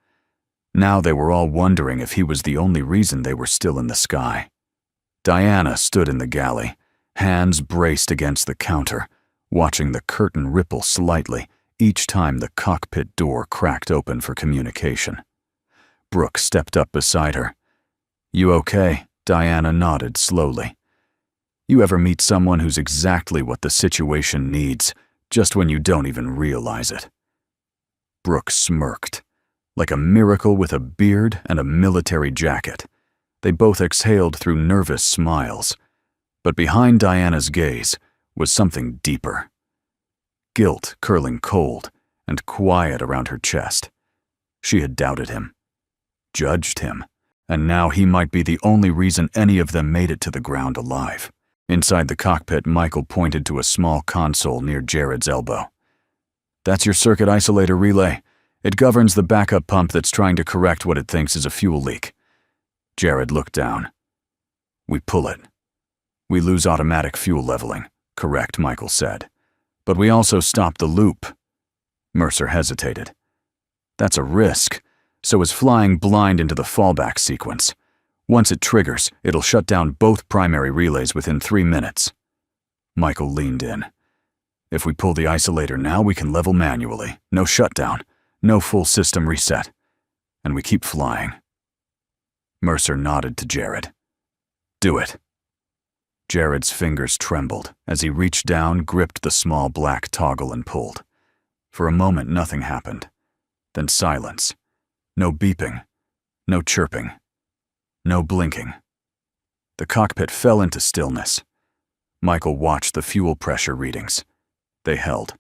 Now they were all wondering if he was the only reason they were still in the sky. Diana stood in the galley, hands braced against the counter, watching the curtain ripple slightly each time the cockpit door cracked open for communication. Brooke stepped up beside her. "You okay?" Diana nodded slowly. "You ever meet someone who's exactly what the situation needs, just when you don't even realize it?" Brooke smirked. Like a miracle with a beard and a military jacket. They both exhaled through nervous smiles. But behind Diana's gaze was something deeper. Guilt curling cold and quiet around her chest. She had doubted him, judged him, and now he might be the only reason any of them made it to the ground alive. Inside the cockpit, Michael pointed to a small console near Jared's elbow. "That's your circuit isolator relay. It governs the backup pump that's trying to correct what it thinks is a fuel leak." Jared looked down. "We pull it. We lose automatic fuel leveling," correct, Michael said. "But we also stop the loop." Mercer hesitated. "That's a risk. So is flying blind into the fallback sequence. Once it triggers, it'll shut down both primary relays within 3 minutes. Michael leaned in. "If we pull the isolator now, we can level manually. No shutdown. No full system reset. And we keep flying." Mercer nodded to Jared. "Do it." Jared's fingers trembled as he reached down, gripped the small black toggle and pulled. For a moment, nothing happened. Then silence. No beeping. No chirping. No blinking. The cockpit fell into stillness. Michael watched the fuel pressure readings. They held.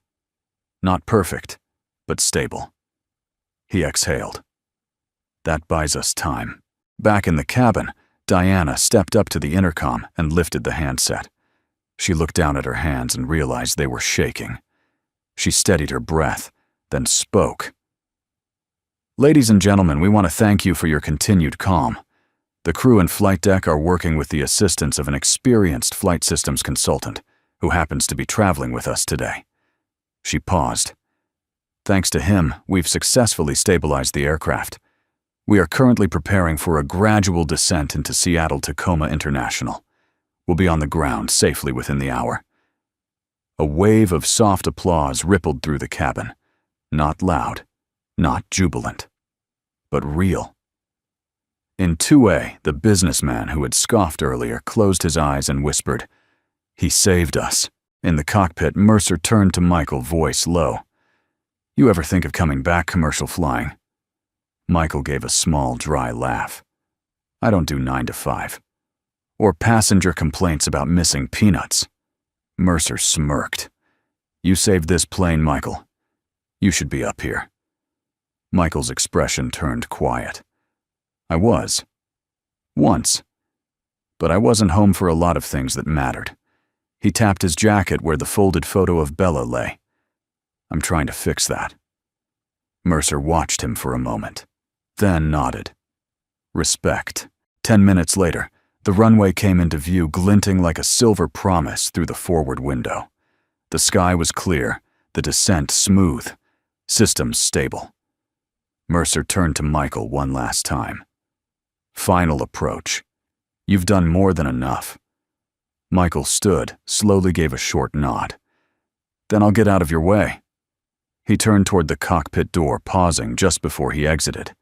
Not perfect, but stable. He exhaled. "That buys us time." Back in the cabin, Diana stepped up to the intercom and lifted the handset. She looked down at her hands and realized they were shaking. She steadied her breath, then spoke. "Ladies and gentlemen, we want to thank you for your continued calm. The crew and flight deck are working with the assistance of an experienced flight systems consultant who happens to be traveling with us today." She paused. "Thanks to him, we've successfully stabilized the aircraft. We are currently preparing for a gradual descent into Seattle-Tacoma International. We'll be on the ground safely within the hour." A wave of soft applause rippled through the cabin. Not loud, not jubilant, but real. In 2A, the businessman who had scoffed earlier closed his eyes and whispered, "He saved us." In the cockpit, Mercer turned to Michael, voice low. "You ever think of coming back commercial flying?" Michael gave a small, dry laugh. "I don't do 9 to 5. Or passenger complaints about missing peanuts." Mercer smirked. You saved this plane, Michael. You should be up here. Michael's expression turned quiet. I was. Once. But I wasn't home for a lot of things that mattered. He tapped his jacket where the folded photo of Bella lay. I'm trying to fix that. Mercer watched him for a moment, then nodded. Respect. 10 minutes later, the runway came into view, glinting like a silver promise through the forward window. The sky was clear, the descent smooth, systems stable. Mercer turned to Michael one last time. Final approach. You've done more than enough. Michael stood, slowly gave a short nod. Then I'll get out of your way. He turned toward the cockpit door, pausing just before he exited.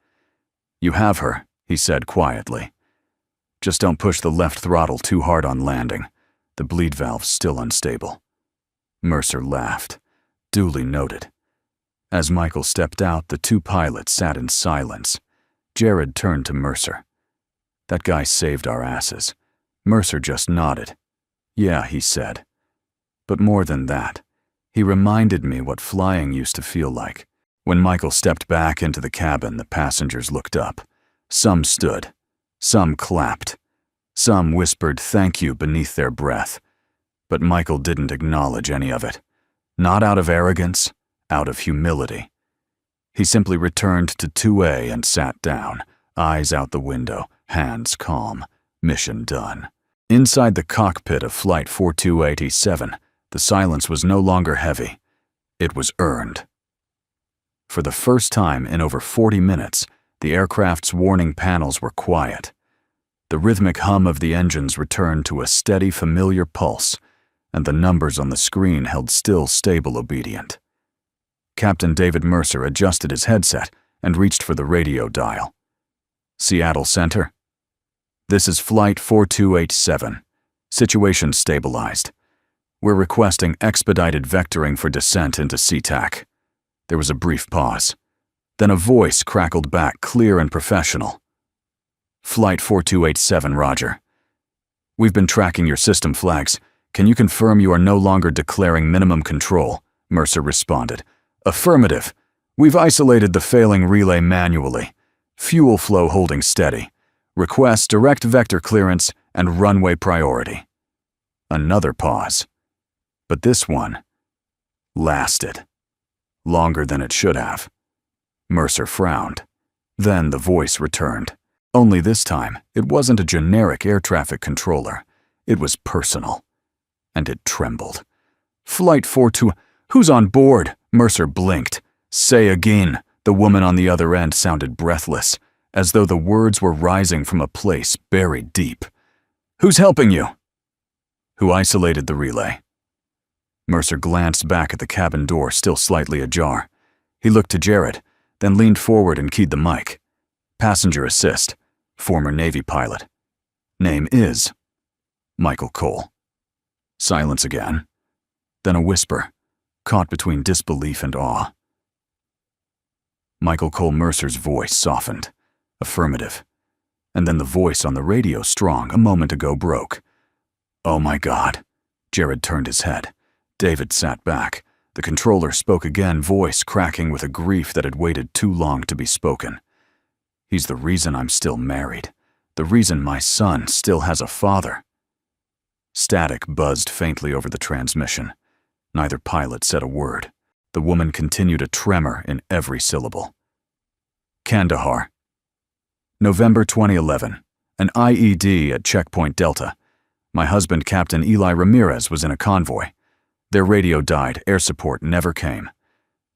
You have her, he said quietly. Just don't push the left throttle too hard on landing. The bleed valve's still unstable. Mercer laughed. Duly noted. As Michael stepped out, the two pilots sat in silence. Jared turned to Mercer. That guy saved our asses. Mercer just nodded. Yeah, he said. But more than that, he reminded me what flying used to feel like. When Michael stepped back into the cabin, the passengers looked up. Some stood. Some clapped. Some whispered thank you beneath their breath. But Michael didn't acknowledge any of it. Not out of arrogance, out of humility. He simply returned to 2A and sat down, eyes out the window, hands calm, mission done. Inside the cockpit of Flight 4287, the silence was no longer heavy. It was earned. For the first time in over 40 minutes, the aircraft's warning panels were quiet. The rhythmic hum of the engines returned to a steady, familiar pulse, and the numbers on the screen held still, stable, obedient. Captain David Mercer adjusted his headset and reached for the radio dial. Seattle Center. This is Flight 4287. Situation stabilized. We're requesting expedited vectoring for descent into SeaTac. There was a brief pause. Then a voice crackled back, clear and professional. Flight 4287, Roger. We've been tracking your system flags. Can you confirm you are no longer declaring minimum control? Mercer responded. Affirmative. We've isolated the failing relay manually. Fuel flow holding steady. Request direct vector clearance and runway priority. Another pause. But this one lasted. Longer than it should have. Mercer frowned. Then the voice returned. Only this time, it wasn't a generic air traffic controller. It was personal. And it trembled. Flight 42, who's on board? Mercer blinked. Say again. The woman on the other end sounded breathless, as though the words were rising from a place buried deep. Who's helping you? Who isolated the relay? Mercer glanced back at the cabin door, still slightly ajar. He looked to Jared, then leaned forward and keyed the mic. Passenger assist. Former Navy pilot. Name is Michael Cole. Silence again. Then a whisper, caught between disbelief and awe. Michael Cole Mercer's voice softened. Affirmative. And then the voice on the radio strong a moment ago broke. Oh my God. Jared turned his head. David sat back. The controller spoke again, voice cracking with a grief that had waited too long to be spoken. He's the reason I'm still married. The reason my son still has a father. Static buzzed faintly over the transmission. Neither pilot said a word. The woman continued, a tremor in every syllable. Kandahar. November 2011. An IED at Checkpoint Delta. My husband, Captain Eli Ramirez, was in a convoy. Their radio died, air support never came.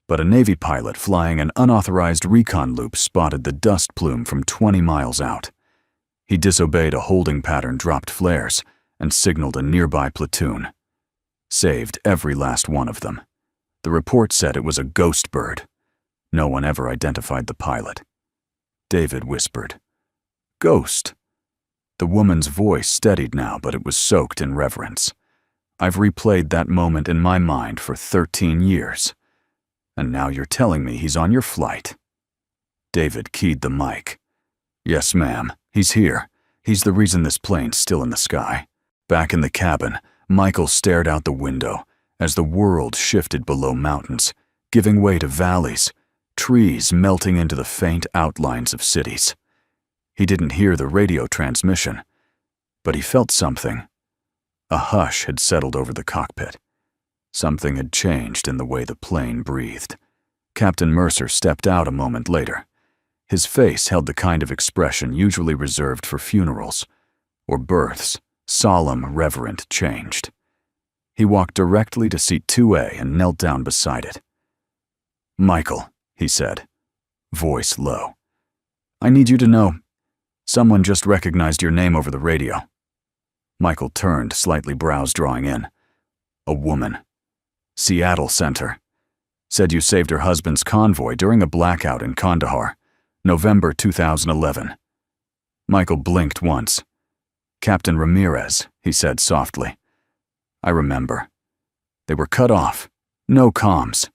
But a Navy pilot flying an unauthorized recon loop spotted the dust plume from 20 miles out. He disobeyed a holding pattern, dropped flares, and signaled a nearby platoon. Saved every last one of them. The report said it was a ghost bird. No one ever identified the pilot. David whispered, Ghost. The woman's voice steadied now, but it was soaked in reverence. I've replayed that moment in my mind for 13 years. And now you're telling me he's on your flight. David keyed the mic. Yes, ma'am. He's here. He's the reason this plane's still in the sky. Back in the cabin, Michael stared out the window, as the world shifted below mountains, giving way to valleys, trees melting into the faint outlines of cities. He didn't hear the radio transmission, but he felt something. A hush had settled over the cockpit. Something had changed in the way the plane breathed. Captain Mercer stepped out a moment later. His face held the kind of expression usually reserved for funerals or births, solemn, reverent, changed. He walked directly to seat 2A and knelt down beside it. "Michael," he said, voice low, "I need you to know, someone just recognized your name over the radio." Michael turned, slightly brows drawing in. "A woman. Seattle Center. Said you saved her husband's convoy during a blackout in Kandahar, November 2011. Michael blinked once. "Captain Ramirez," he said softly. "I remember. They were cut off. No comms.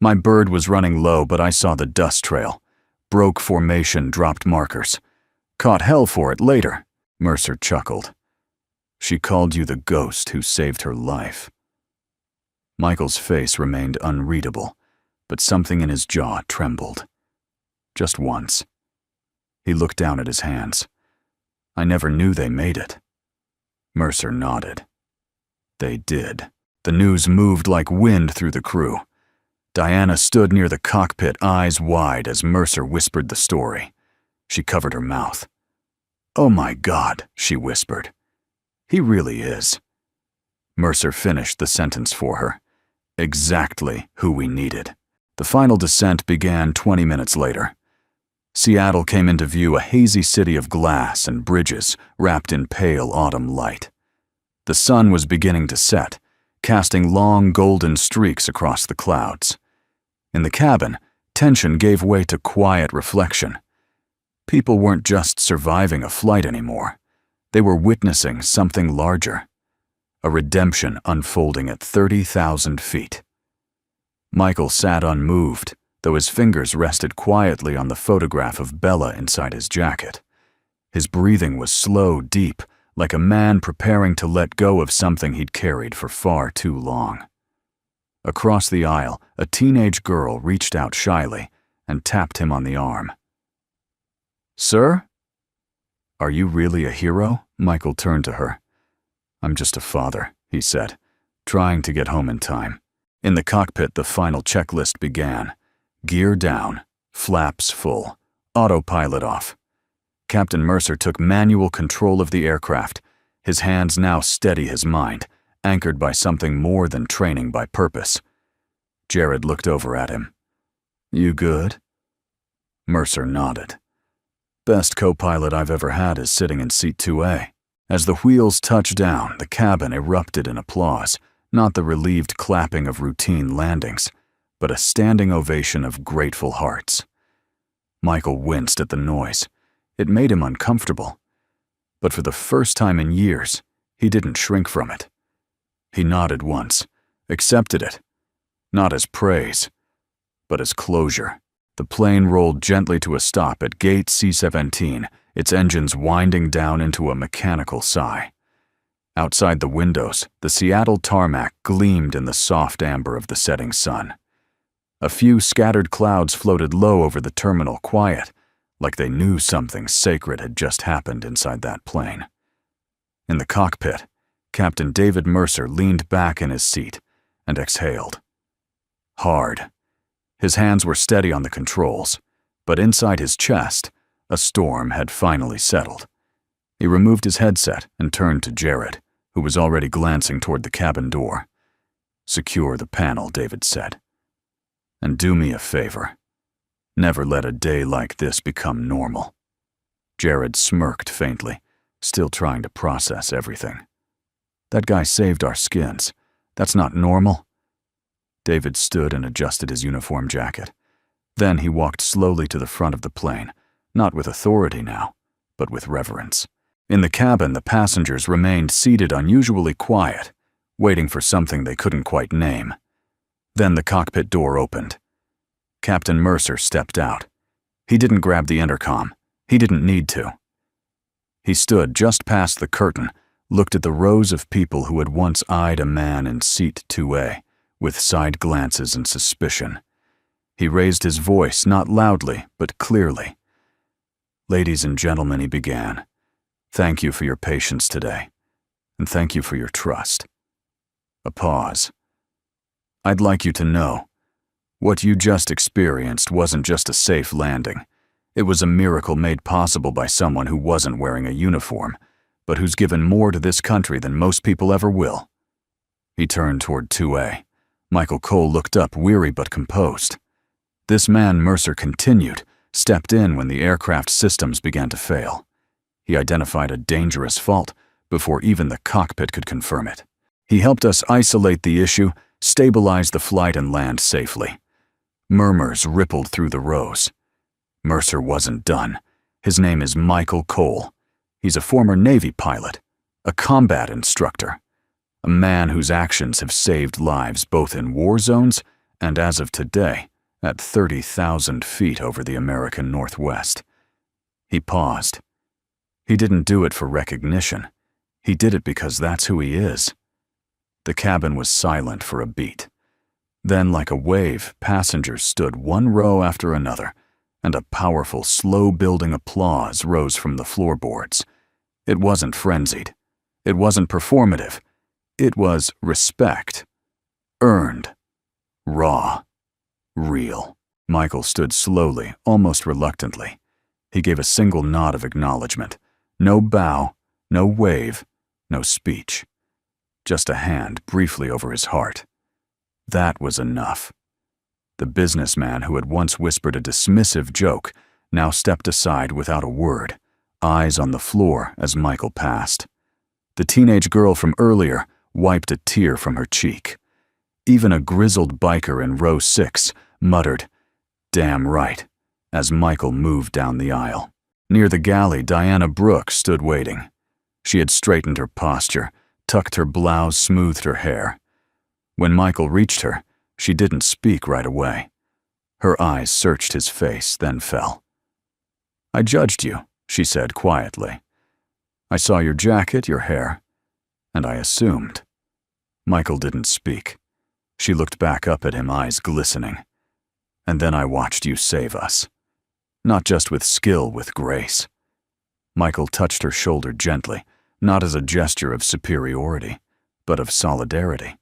My bird was running low, but I saw the dust trail. Broke formation, dropped markers. Caught hell for it later." Mercer chuckled. "She called you the ghost who saved her life." Michael's face remained unreadable, but something in his jaw trembled. Just once. He looked down at his hands. "I never knew they made it." Mercer nodded. They did. The news moved like wind through the crew. Diana stood near the cockpit, eyes wide, as Mercer whispered the story. She covered her mouth. "Oh my God," she whispered. "He really is." Mercer finished the sentence for her. "Exactly who we needed." The final descent began 20 minutes later. Seattle came into view, a hazy city of glass and bridges wrapped in pale autumn light. The sun was beginning to set, casting long golden streaks across the clouds. In the cabin, tension gave way to quiet reflection. People weren't just surviving a flight anymore. They were witnessing something larger. A redemption unfolding at 30,000 feet. Michael sat unmoved, though his fingers rested quietly on the photograph of Bella inside his jacket. His breathing was slow, deep, like a man preparing to let go of something he'd carried for far too long. Across the aisle, a teenage girl reached out shyly and tapped him on the arm. "Sir?" "Are you really a hero?" Michael turned to her. "I'm just a father," he said, trying to get home in time. In the cockpit, the final checklist began. Gear down, flaps full, autopilot off. Captain Mercer took manual control of the aircraft, his hands now steady, his mind anchored by something more than training by purpose. Jared looked over at him. "You good?" Mercer nodded. "Best co-pilot I've ever had is sitting in seat 2A. As the wheels touched down, the cabin erupted in applause, not the relieved clapping of routine landings, but a standing ovation of grateful hearts. Michael winced at the noise. It made him uncomfortable. But for the first time in years, he didn't shrink from it. He nodded once, accepted it, not as praise, but as closure. The plane rolled gently to a stop at gate C-17, its engines winding down into a mechanical sigh. Outside the windows, the Seattle tarmac gleamed in the soft amber of the setting sun. A few scattered clouds floated low over the terminal, quiet, like they knew something sacred had just happened inside that plane. In the cockpit, Captain David Mercer leaned back in his seat and exhaled. Hard. His hands were steady on the controls, but inside his chest, a storm had finally settled. He removed his headset and turned to Jared, who was already glancing toward the cabin door. "Secure the panel," David said. "And do me a favor. Never let a day like this become normal." Jared smirked faintly, still trying to process everything. "That guy saved our skins. That's not normal." David stood and adjusted his uniform jacket. Then he walked slowly to the front of the plane, not with authority now, but with reverence. In the cabin, the passengers remained seated unusually quiet, waiting for something they couldn't quite name. Then the cockpit door opened. Captain Mercer stepped out. He didn't grab the intercom. He didn't need to. He stood just past the curtain, looked at the rows of people who had once eyed a man in seat 2A with side glances and suspicion. He raised his voice, not loudly, but clearly. "Ladies and gentlemen," he began, "thank you for your patience today, and thank you for your trust." A pause. "I'd like you to know, what you just experienced wasn't just a safe landing. It was a miracle made possible by someone who wasn't wearing a uniform, but who's given more to this country than most people ever will." He turned toward 2A. Michael Cole looked up, weary but composed. This man, Mercer continued, stepped in when the aircraft systems began to fail. He identified a dangerous fault before even the cockpit could confirm it. He helped us isolate the issue, stabilize the flight, and land safely. Murmurs rippled through the rows. Mercer wasn't done. His name is Michael Cole. He's a former Navy pilot, a combat instructor, a man whose actions have saved lives both in war zones and, as of today, at 30,000 feet over the American Northwest. He paused. He didn't do it for recognition. He did it because that's who he is. The cabin was silent for a beat. Then, like a wave, passengers stood one row after another, and a powerful, slow-building applause rose from the floorboards. It wasn't frenzied. It wasn't performative. It was respect. Earned. Raw. Real. Michael stood slowly, almost reluctantly. He gave a single nod of acknowledgement. No bow, no wave, no speech. Just a hand briefly over his heart. That was enough. The businessman who had once whispered a dismissive joke now stepped aside without a word, eyes on the floor as Michael passed. The teenage girl from earlier wiped a tear from her cheek. Even a grizzled biker in row 6 muttered, "Damn right," as Michael moved down the aisle. Near the galley, Diana Brooks stood waiting. She had straightened her posture, tucked her blouse, smoothed her hair. When Michael reached her, she didn't speak right away. Her eyes searched his face, then fell. "I judged you," she said quietly. "I saw your jacket, your hair, and I assumed." Michael didn't speak. She looked back up at him, eyes glistening. "And then I watched you save us. Not just with skill, with grace." Michael touched her shoulder gently, not as a gesture of superiority, but of solidarity.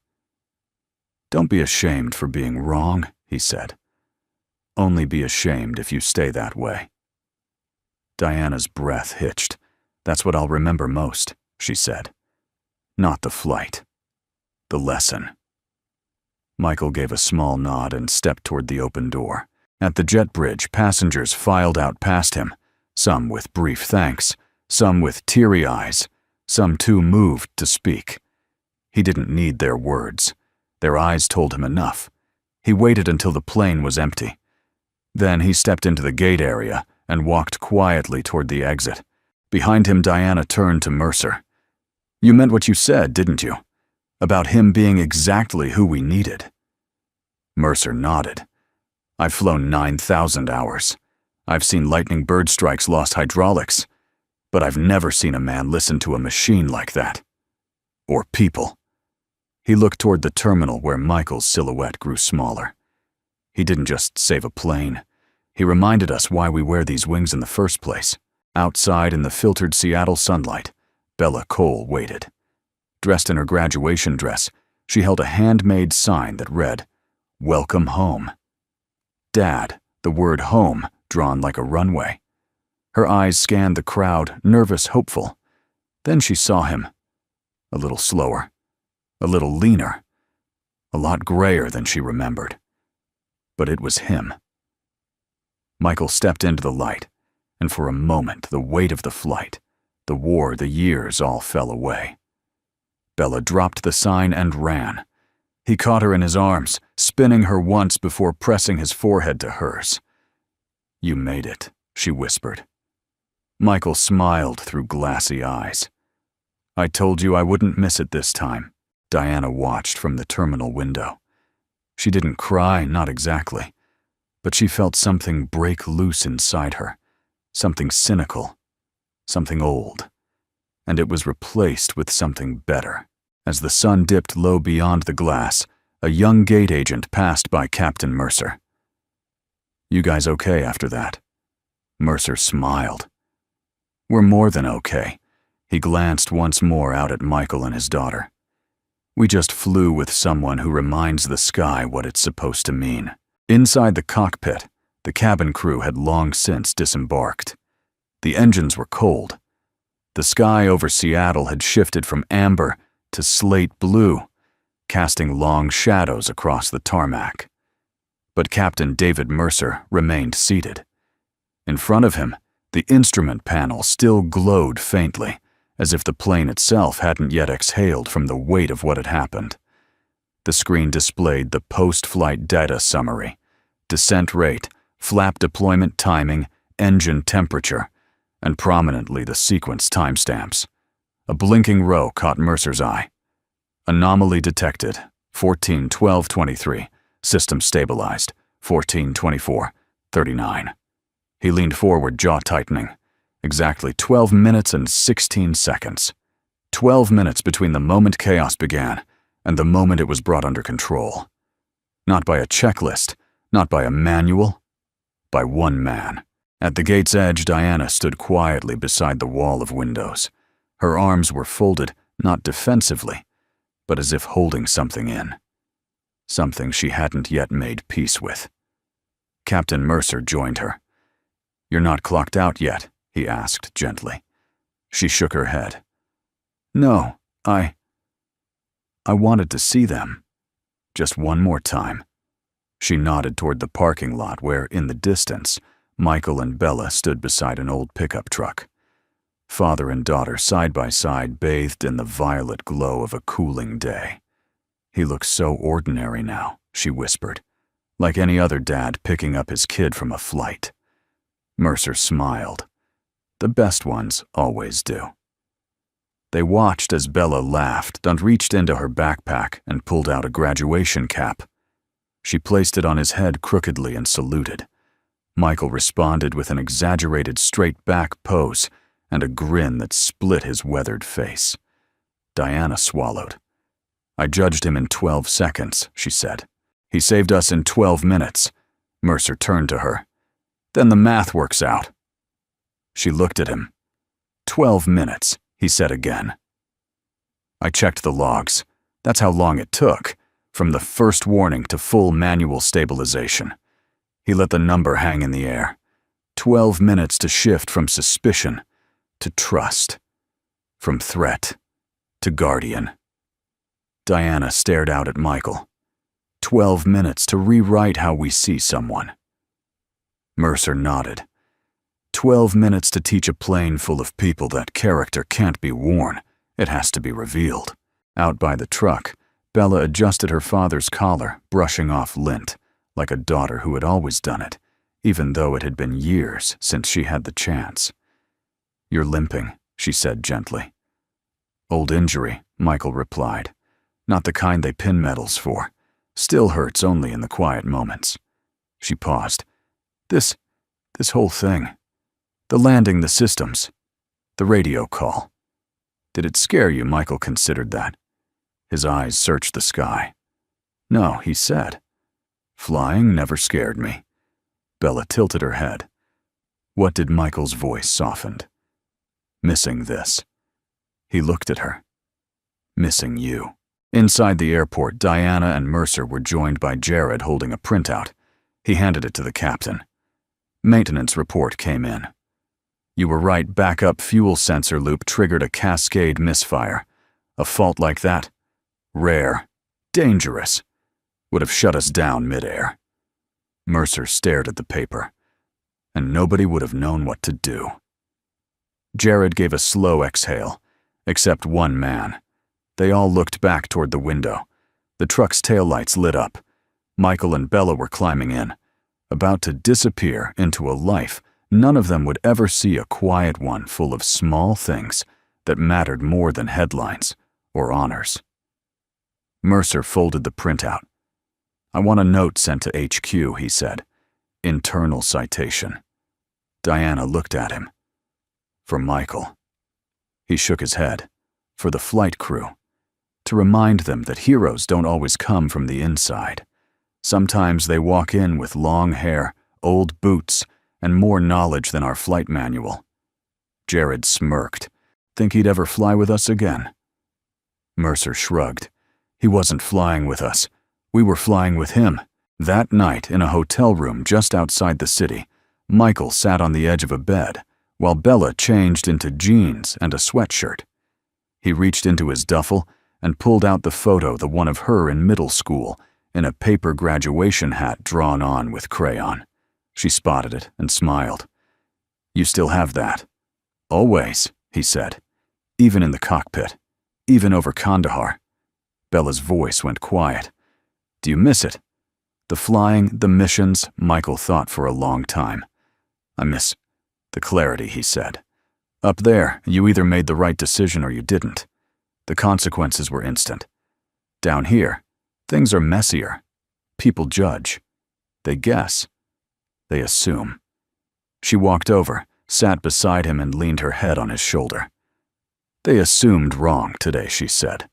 "Don't be ashamed for being wrong," he said. "Only be ashamed if you stay that way." Diana's breath hitched. "That's what I'll remember most," she said. "Not the flight. The lesson." Michael gave a small nod and stepped toward the open door. At the jet bridge, passengers filed out past him, some with brief thanks, some with teary eyes, some too moved to speak. He didn't need their words. Their eyes told him enough. He waited until the plane was empty. Then he stepped into the gate area and walked quietly toward the exit. Behind him, Diana turned to Mercer. "You meant what you said, didn't you? About him being exactly who we needed." Mercer nodded. "I've flown 9,000 hours. I've seen lightning bird strikes lost hydraulics. But I've never seen a man listen to a machine like that. Or people." He looked toward the terminal where Michael's silhouette grew smaller. "He didn't just save a plane. He reminded us why we wear these wings in the first place." Outside in the filtered Seattle sunlight, Bella Cole waited. Dressed in her graduation dress, she held a handmade sign that read, "Welcome home." Dad, the word home drawn like a runway. Her eyes scanned the crowd, nervous, hopeful. Then she saw him. A little slower, a little leaner, a lot grayer than she remembered. But it was him. Michael stepped into the light, and for a moment the weight of the flight, the war, the years all fell away. Bella dropped the sign and ran. He caught her in his arms, spinning her once before pressing his forehead to hers. "You made it," she whispered. Michael smiled through glassy eyes. "I told you I wouldn't miss it this time." Diana watched from the terminal window. She didn't cry, not exactly, but she felt something break loose inside her, something cynical, something old. and it was replaced with something better. As the sun dipped low beyond the glass, a young gate agent passed by Captain Mercer. "You guys okay after that?" Mercer smiled. "We're more than okay." He glanced once more out at Michael and his daughter. "We just flew with someone who reminds the sky what it's supposed to mean." Inside the cockpit, the cabin crew had long since disembarked. The engines were cold. The sky over Seattle had shifted from amber to slate blue, casting long shadows across the tarmac. But Captain David Mercer remained seated. In front of him, the instrument panel still glowed faintly, as if the plane itself hadn't yet exhaled from the weight of what had happened. The screen displayed the post-flight data summary: descent rate, flap deployment timing, engine temperature, and prominently the sequence timestamps. A blinking row caught Mercer's eye. Anomaly detected, 14-12-23. System stabilized, 14-24-39. He leaned forward, jaw tightening. Exactly 12 minutes and 16 seconds. 12 minutes between the moment chaos began and the moment it was brought under control. Not by a checklist, not by a manual, by one man. At the gate's edge, Diana stood quietly beside the wall of windows. Her arms were folded, not defensively, but as if holding something in. Something she hadn't yet made peace with. Captain Mercer joined her. "You're not clocked out yet?" he asked gently. She shook her head. "No, I wanted to see them. Just one more time." She nodded toward the parking lot where, in the distance, Michael and Bella stood beside an old pickup truck. Father and daughter, side by side, bathed in the violet glow of a cooling day. "He looks so ordinary now," she whispered, "like any other dad picking up his kid from a flight." Mercer smiled. "The best ones always do." They watched as Bella laughed and reached into her backpack and pulled out a graduation cap. She placed it on his head crookedly and saluted. Michael responded with an exaggerated straight-back pose and a grin that split his weathered face. Diana swallowed. "I judged him in 12 seconds, she said. "He saved us in 12 minutes. Mercer turned to her. "Then the math works out." She looked at him. 12 minutes, he said again. "I checked the logs. That's how long it took, from the first warning to full manual stabilization." He let the number hang in the air. 12 minutes to shift from suspicion to trust, from threat to guardian. Diana stared out at Michael. 12 minutes to rewrite how we see someone. Mercer nodded. 12 minutes to teach a plane full of people that character can't be worn, it has to be revealed. Out by the truck, Bella adjusted her father's collar, brushing off lint, like a daughter who had always done it, even though it had been years since she had the chance. "You're limping," she said gently. "Old injury," Michael replied. "Not the kind they pin medals for. Still hurts only in the quiet moments." She paused. This whole thing. The landing, the systems, the radio call. Did it scare you?" Michael considered that. His eyes searched the sky. "No," he said. "Flying never scared me." Bella tilted her head. What did Michael's voice softened? "Missing this." He looked at her. "Missing you." Inside the airport, Diana and Mercer were joined by Jared holding a printout. He handed it to the captain. Maintenance report came in. "You were right, backup fuel sensor loop triggered a cascade misfire. A fault like that? Rare. Dangerous. Would have shut us down midair." Mercer stared at the paper. "And nobody would have known what to do." Jared gave a slow exhale, except one man. They all looked back toward the window. The truck's taillights lit up. Michael and Bella were climbing in, about to disappear into a life none of them would ever see, a quiet one full of small things that mattered more than headlines or honors. Mercer folded the printout. "I want a note sent to HQ," he said. "Internal citation." Diana looked at him. "For Michael." He shook his head. For the flight crew. To remind them that heroes don't always come from the inside. Sometimes they walk in with long hair, old boots, and more knowledge than our flight manual. Jared smirked. Think he'd ever fly with us again? Mercer shrugged. He wasn't flying with us. We were flying with him. That night, in a hotel room just outside the city, Michael sat on the edge of a bed, while Bella changed into jeans and a sweatshirt. He reached into his duffel and pulled out the photo, the one of her in middle school, in a paper graduation hat drawn on with crayon. She spotted it and smiled. You still have that? Always, he said. Even in the cockpit. Even over Kandahar. Bella's voice went quiet. Do you miss it? The flying, the missions, Michael thought for a long time. I miss the clarity, he said. Up there, you either made the right decision or you didn't. The consequences were instant. Down here, things are messier. People judge. They guess. They assume. She walked over, sat beside him, and leaned her head on his shoulder. They assumed wrong today, she said.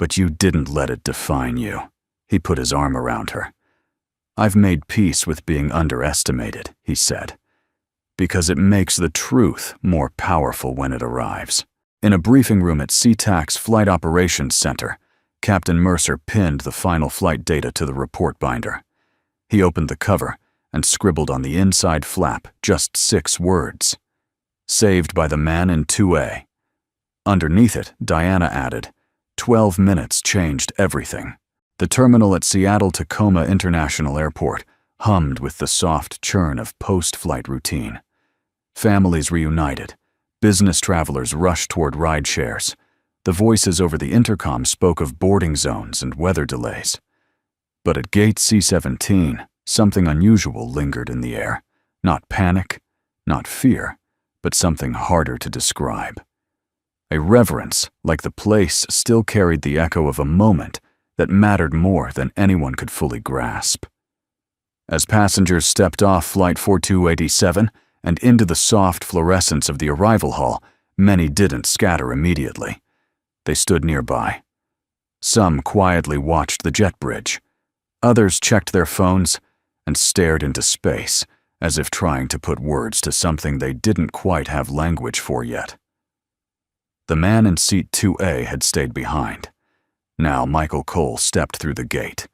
But you didn't let it define you. He put his arm around her. I've made peace with being underestimated, he said, because it makes the truth more powerful when it arrives. In a briefing room at SeaTac's Flight Operations Center, Captain Mercer pinned the final flight data to the report binder. He opened the cover and scribbled on the inside flap just 6 words. Saved by the man in 2A. Underneath it, Diana added, 12 minutes changed everything. The terminal at Seattle-Tacoma International Airport hummed with the soft churn of post-flight routine. Families reunited. Business travelers rushed toward ride shares. The voices over the intercom spoke of boarding zones and weather delays. But at gate C-17, something unusual lingered in the air. Not panic, not fear, but something harder to describe. A reverence, like the place still carried the echo of a moment that mattered more than anyone could fully grasp. As passengers stepped off Flight 4287 and into the soft fluorescence of the arrival hall, many didn't scatter immediately. They stood nearby. Some quietly watched the jet bridge. Others checked their phones and stared into space, as if trying to put words to something they didn't quite have language for yet. The man in seat 2A had stayed behind. Now Michael Cole stepped through the gate.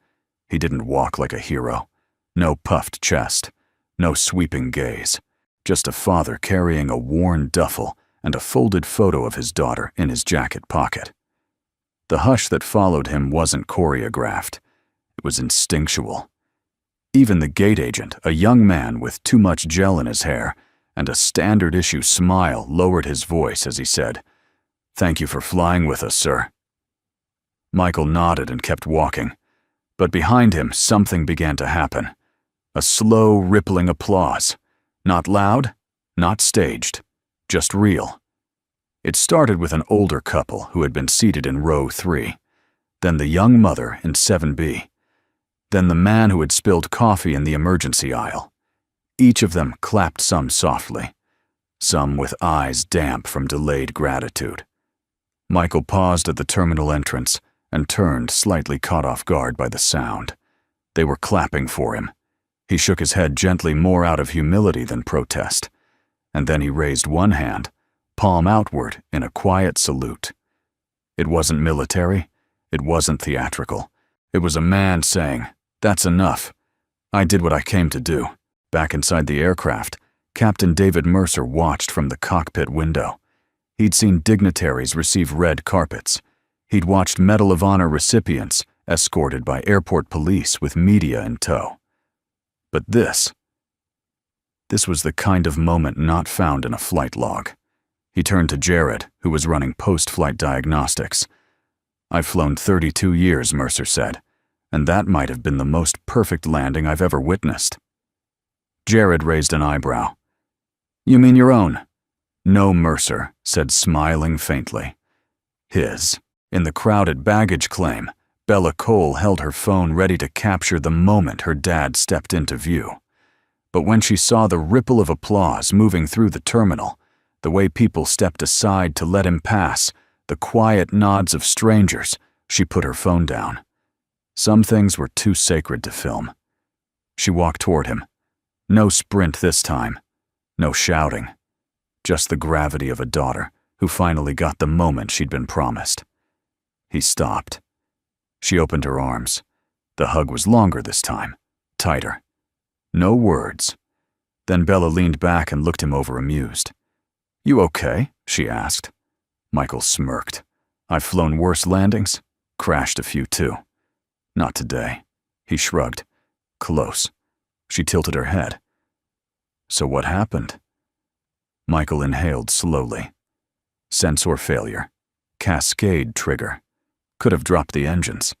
He didn't walk like a hero. No puffed chest, no sweeping gaze. Just a father carrying a worn duffel and a folded photo of his daughter in his jacket pocket. The hush that followed him wasn't choreographed. It was instinctual. Even the gate agent, a young man with too much gel in his hair and a standard-issue smile, lowered his voice as he said, "Thank you for flying with us, sir." Michael nodded and kept walking, but behind him something began to happen. A slow, rippling applause. Not loud, not staged, just real. It started with an older couple who had been seated in row 3, then the young mother in 7B, then the man who had spilled coffee in the emergency aisle. Each of them clapped, some softly, some with eyes damp from delayed gratitude. Michael paused at the terminal entrance and turned, slightly caught off guard by the sound. They were clapping for him. He shook his head gently, more out of humility than protest, and then he raised one hand, palm outward, in a quiet salute. It wasn't military, it wasn't theatrical. It was a man saying, "That's enough. I did what I came to do." Back inside the aircraft, Captain David Mercer watched from the cockpit window. He'd seen dignitaries receive red carpets. He'd watched Medal of Honor recipients escorted by airport police with media in tow. But this was the kind of moment not found in a flight log. He turned to Jared, who was running post-flight diagnostics. "I've flown 32 years, Mercer said, and that might have been the most perfect landing I've ever witnessed." Jared raised an eyebrow. "You mean your own?" "No," Mercer said, smiling faintly. His. In the crowded baggage claim, Bella Cole held her phone ready to capture the moment her dad stepped into view. But when she saw the ripple of applause moving through the terminal, The way people stepped aside to let him pass, the quiet nods of strangers. She put her phone down. Some things were too sacred to film. She walked toward him. No sprint this time. No shouting. Just the gravity of a daughter who finally got the moment she'd been promised. He stopped. She opened her arms. The hug was longer this time, tighter. No words. Then Bella leaned back and looked him over, amused. "You okay?" she asked. Michael smirked. "I've flown worse landings. Crashed a few too. Not today." He shrugged. "Close." She tilted her head. "So what happened?" Michael inhaled slowly. Sensor failure. Cascade trigger. Could have dropped the engines.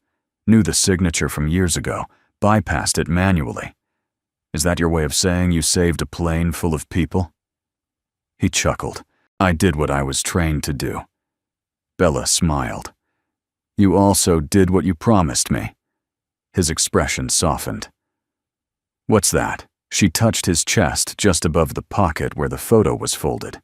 Knew the signature from years ago. Bypassed it manually. "Is that your way of saying you saved a plane full of people?" He chuckled. "I did what I was trained to do." Bella smiled. "You also did what you promised me." His expression softened. "What's that?" She touched his chest just above the pocket where the photo was folded.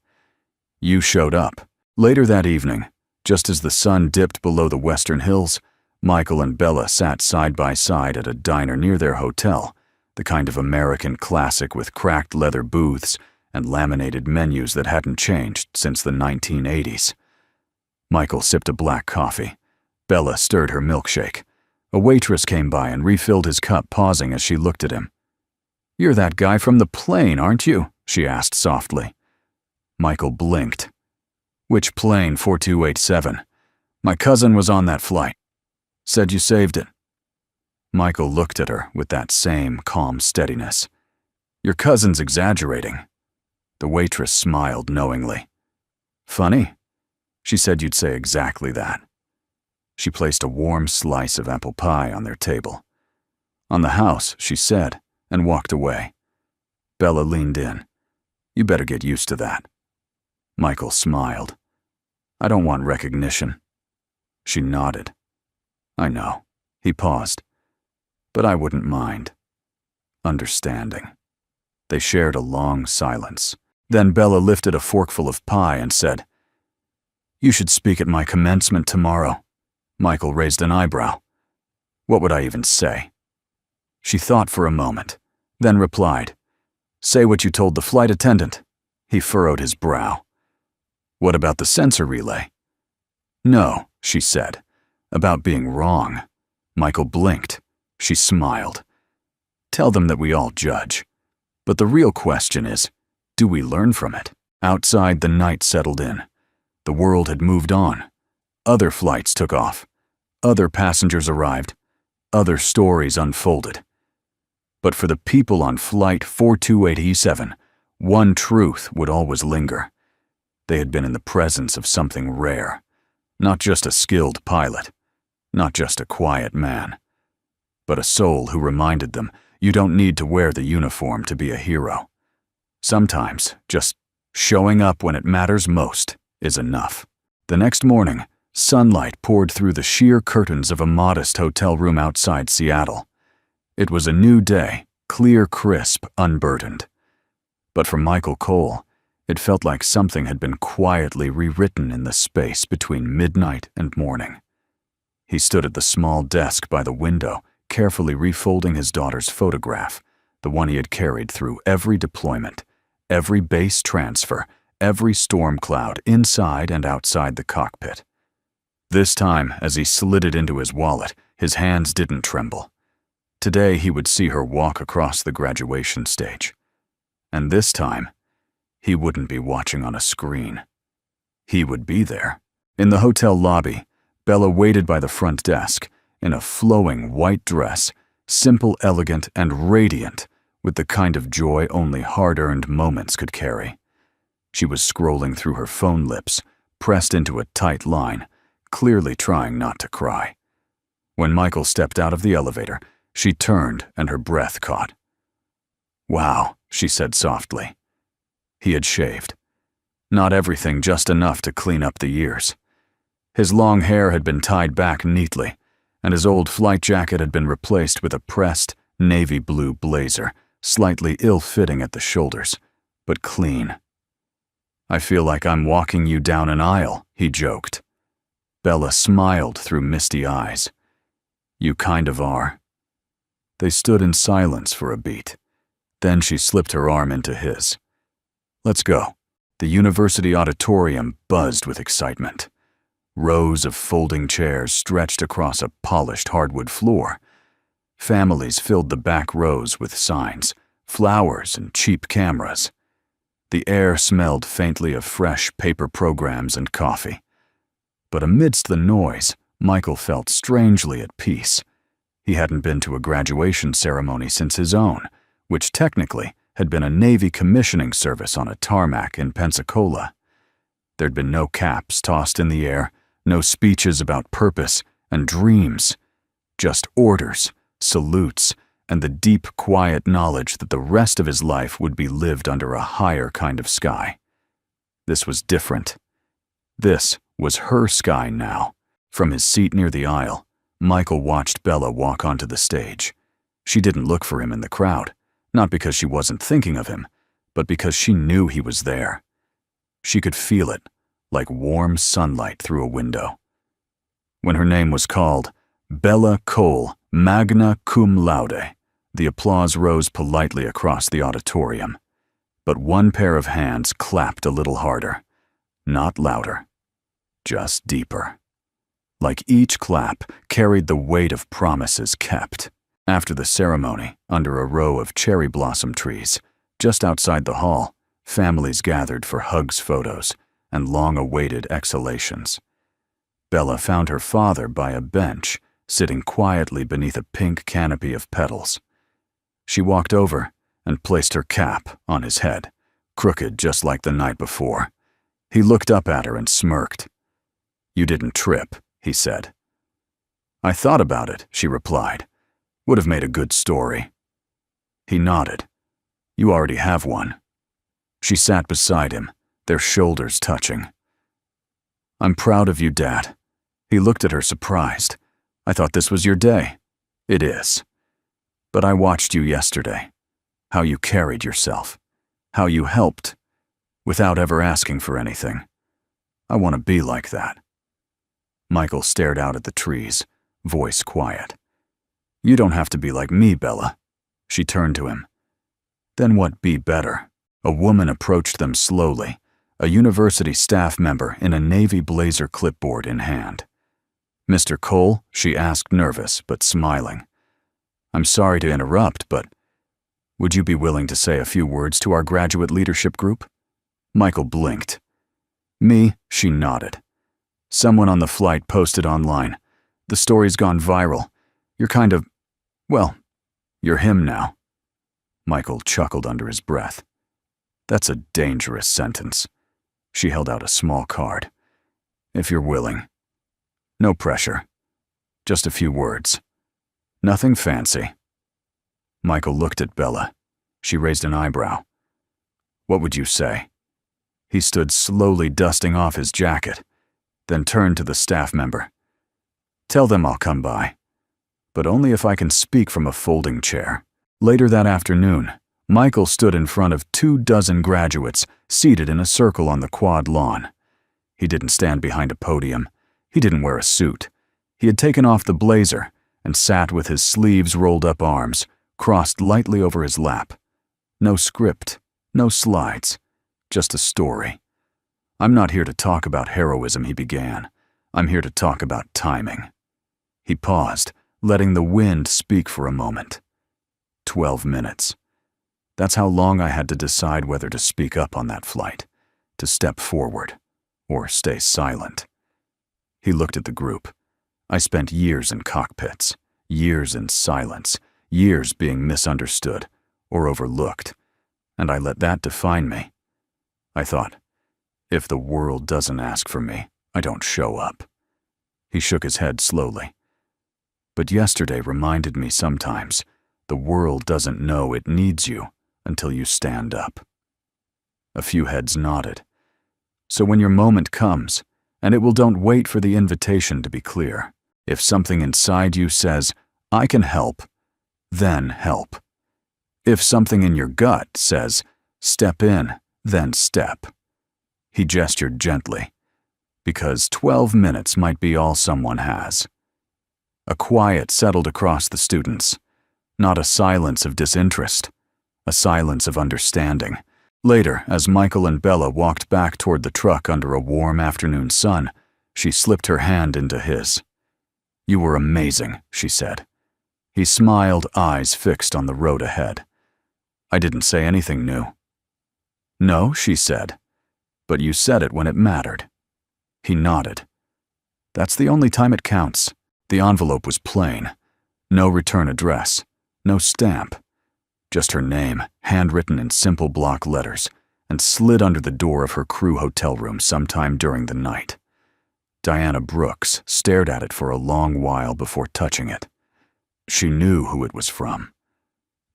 "You showed up." Later that evening, just as the sun dipped below the western hills, Michael and Bella sat side by side at a diner near their hotel, the kind of American classic with cracked leather booths and laminated menus that hadn't changed since the 1980s. Michael sipped a black coffee. Bella stirred her milkshake. A waitress came by and refilled his cup, pausing as she looked at him. "You're that guy from the plane, aren't you?" she asked softly. Michael blinked. "Which plane, 4287? My cousin was on that flight. Said you saved it." Michael looked at her with that same calm steadiness. "Your cousin's exaggerating." The waitress smiled knowingly. "Funny. She said you'd say exactly that." She placed a warm slice of apple pie on their table. "On the house," she said, and walked away. Bella leaned in. "You better get used to that." Michael smiled. "I don't want recognition." She nodded. "I know." He paused. "But I wouldn't mind. Understanding." They shared a long silence. Then Bella lifted a forkful of pie and said, "You should speak at my commencement tomorrow." Michael raised an eyebrow. "What would I even say?" She thought for a moment, then replied, "Say what you told the flight attendant." He furrowed his brow. "What about the sensor relay?" "No," she said. "About being wrong." Michael blinked. She smiled. "Tell them that we all judge. But the real question is, do we learn from it?" Outside, the night settled in. The world had moved on. Other flights took off. Other passengers arrived. Other stories unfolded. But for the people on Flight 4287, one truth would always linger. They had been in the presence of something rare. Not just a skilled pilot. Not just a quiet man. But a soul who reminded them you don't need to wear the uniform to be a hero. Sometimes, just showing up when it matters most is enough. The next morning, sunlight poured through the sheer curtains of a modest hotel room outside Seattle. It was a new day, clear, crisp, unburdened. But for Michael Cole, it felt like something had been quietly rewritten in the space between midnight and morning. He stood at the small desk by the window, carefully refolding his daughter's photograph, the one he had carried through every deployment, every base transfer, every storm cloud inside and outside the cockpit. This time, as he slid it into his wallet, his hands didn't tremble. Today he would see her walk across the graduation stage. And this time, he wouldn't be watching on a screen. He would be there. In the hotel lobby, Bella waited by the front desk, in a flowing white dress, simple, elegant, and radiant, with the kind of joy only hard-earned moments could carry. She was scrolling through her phone lips, pressed into a tight line, clearly trying not to cry. When Michael stepped out of the elevator, she turned and her breath caught. "Wow," she said softly. He had shaved. Not everything, just enough to clean up the years. His long hair had been tied back neatly, and his old flight jacket had been replaced with a pressed, navy blue blazer, slightly ill-fitting at the shoulders, but clean. I feel like I'm walking you down an aisle, he joked. Bella smiled through misty eyes. You kind of are. They stood in silence for a beat. Then she slipped her arm into his. Let's go. The university auditorium buzzed with excitement. Rows of folding chairs stretched across a polished hardwood floor. Families filled the back rows with signs, flowers, and cheap cameras. The air smelled faintly of fresh paper programs and coffee. But amidst the noise, Michael felt strangely at peace. He hadn't been to a graduation ceremony since his own, which technically had been a Navy commissioning service on a tarmac in Pensacola. There'd been no caps tossed in the air, no speeches about purpose and dreams, just orders, salutes, and the deep, quiet knowledge that the rest of his life would be lived under a higher kind of sky. This was different. This was her sky now. From his seat near the aisle, Michael watched Bella walk onto the stage. She didn't look for him in the crowd, not because she wasn't thinking of him, but because she knew he was there. She could feel it, like warm sunlight through a window. When her name was called, Bella Cole, magna cum laude, the applause rose politely across the auditorium. But one pair of hands clapped a little harder, not louder, just deeper. Like each clap carried the weight of promises kept. After the ceremony, under a row of cherry blossom trees, just outside the hall, families gathered for hugs, photos, and long-awaited exhalations. Bella found her father by a bench, sitting quietly beneath a pink canopy of petals. She walked over and placed her cap on his head, crooked just like the night before. He looked up at her and smirked. You didn't trip, he said. I thought about it, she replied. Would have made a good story. He nodded. You already have one. She sat beside him, their shoulders touching. I'm proud of you, Dad. He looked at her surprised. I thought this was your day. It is. But I watched you yesterday. How you carried yourself. How you helped. Without ever asking for anything. I want to be like that. Michael stared out at the trees, voice quiet. You don't have to be like me, Bella. She turned to him. Then what be better? A woman approached them slowly, a university staff member in a navy blazer clipboard in hand. Mr. Cole, she asked, nervous but smiling. I'm sorry to interrupt, but would you be willing to say a few words to our graduate leadership group? Michael blinked. Me, she nodded. Someone on the flight posted online. The story's gone viral. You're kind of, well, you're him now. Michael chuckled under his breath. That's a dangerous sentence. She held out a small card. If you're willing. No pressure. Just a few words. Nothing fancy. Michael looked at Bella. She raised an eyebrow. What would you say? He stood slowly dusting off his jacket, then turned to the staff member. Tell them I'll come by, but only if I can speak from a folding chair. Later that afternoon, Michael stood in front of 24 graduates seated in a circle on the quad lawn. He didn't stand behind a podium. He didn't wear a suit. He had taken off the blazer and sat with his sleeves rolled up, arms crossed lightly over his lap. No script, no slides, just a story. I'm not here to talk about heroism, he began. I'm here to talk about timing. He paused, letting the wind speak for a moment. 12 minutes. That's how long I had to decide whether to speak up on that flight, to step forward, or stay silent. He looked at the group. I spent years in cockpits, years in silence, years being misunderstood or overlooked, and I let that define me. I thought, if the world doesn't ask for me, I don't show up. He shook his head slowly. But yesterday reminded me sometimes the world doesn't know it needs you until you stand up. A few heads nodded. So when your moment comes, and it will, don't wait for the invitation to be clear. If something inside you says, I can help, then help. If something in your gut says, step in, then step. He gestured gently. Because 12 minutes might be all someone has. A quiet settled across the students. Not a silence of disinterest. A silence of understanding. Later, as Michael and Bella walked back toward the truck under a warm afternoon sun, she slipped her hand into his. "You were amazing," she said. He smiled, eyes fixed on the road ahead. "I didn't say anything new." "No," she said. "But you said it when it mattered." He nodded. "That's the only time it counts." The envelope was plain. No return address. No stamp. Just her name, handwritten in simple block letters, and slid under the door of her crew hotel room sometime during the night. Diana Brooks stared at it for a long while before touching it. She knew who it was from.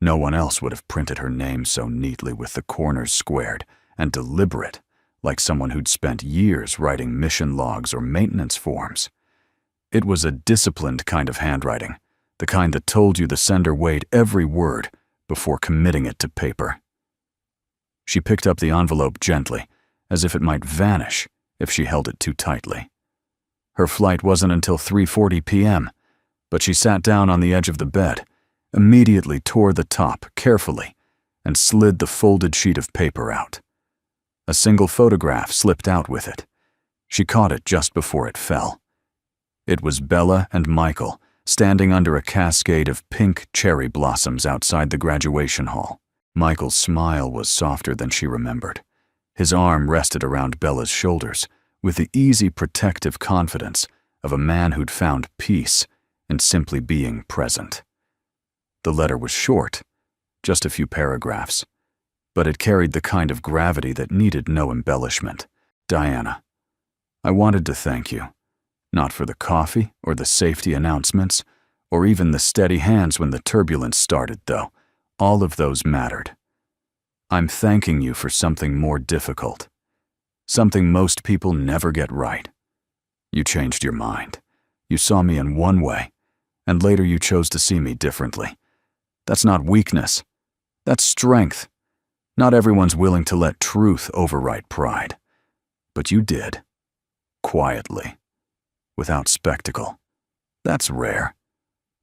No one else would have printed her name so neatly with the corners squared and deliberate, like someone who'd spent years writing mission logs or maintenance forms. It was a disciplined kind of handwriting, the kind that told you the sender weighed every word before committing it to paper. She picked up the envelope gently, as if it might vanish if she held it too tightly. Her flight wasn't until 3:40 p.m., but she sat down on the edge of the bed, immediately tore the top carefully, and slid the folded sheet of paper out. A single photograph slipped out with it. She caught it just before it fell. It was Bella and Michael, standing under a cascade of pink cherry blossoms outside the graduation hall. Michael's smile was softer than she remembered. His arm rested around Bella's shoulders with the easy protective confidence of a man who'd found peace in simply being present. The letter was short, just a few paragraphs, but it carried the kind of gravity that needed no embellishment. "Diana, I wanted to thank you. Not for the coffee or the safety announcements, or even the steady hands when the turbulence started, though. All of those mattered. I'm thanking you for something more difficult. Something most people never get right. You changed your mind. You saw me in one way, and later you chose to see me differently. That's not weakness. That's strength. Not everyone's willing to let truth override pride. But you did. Quietly. Without spectacle. That's rare.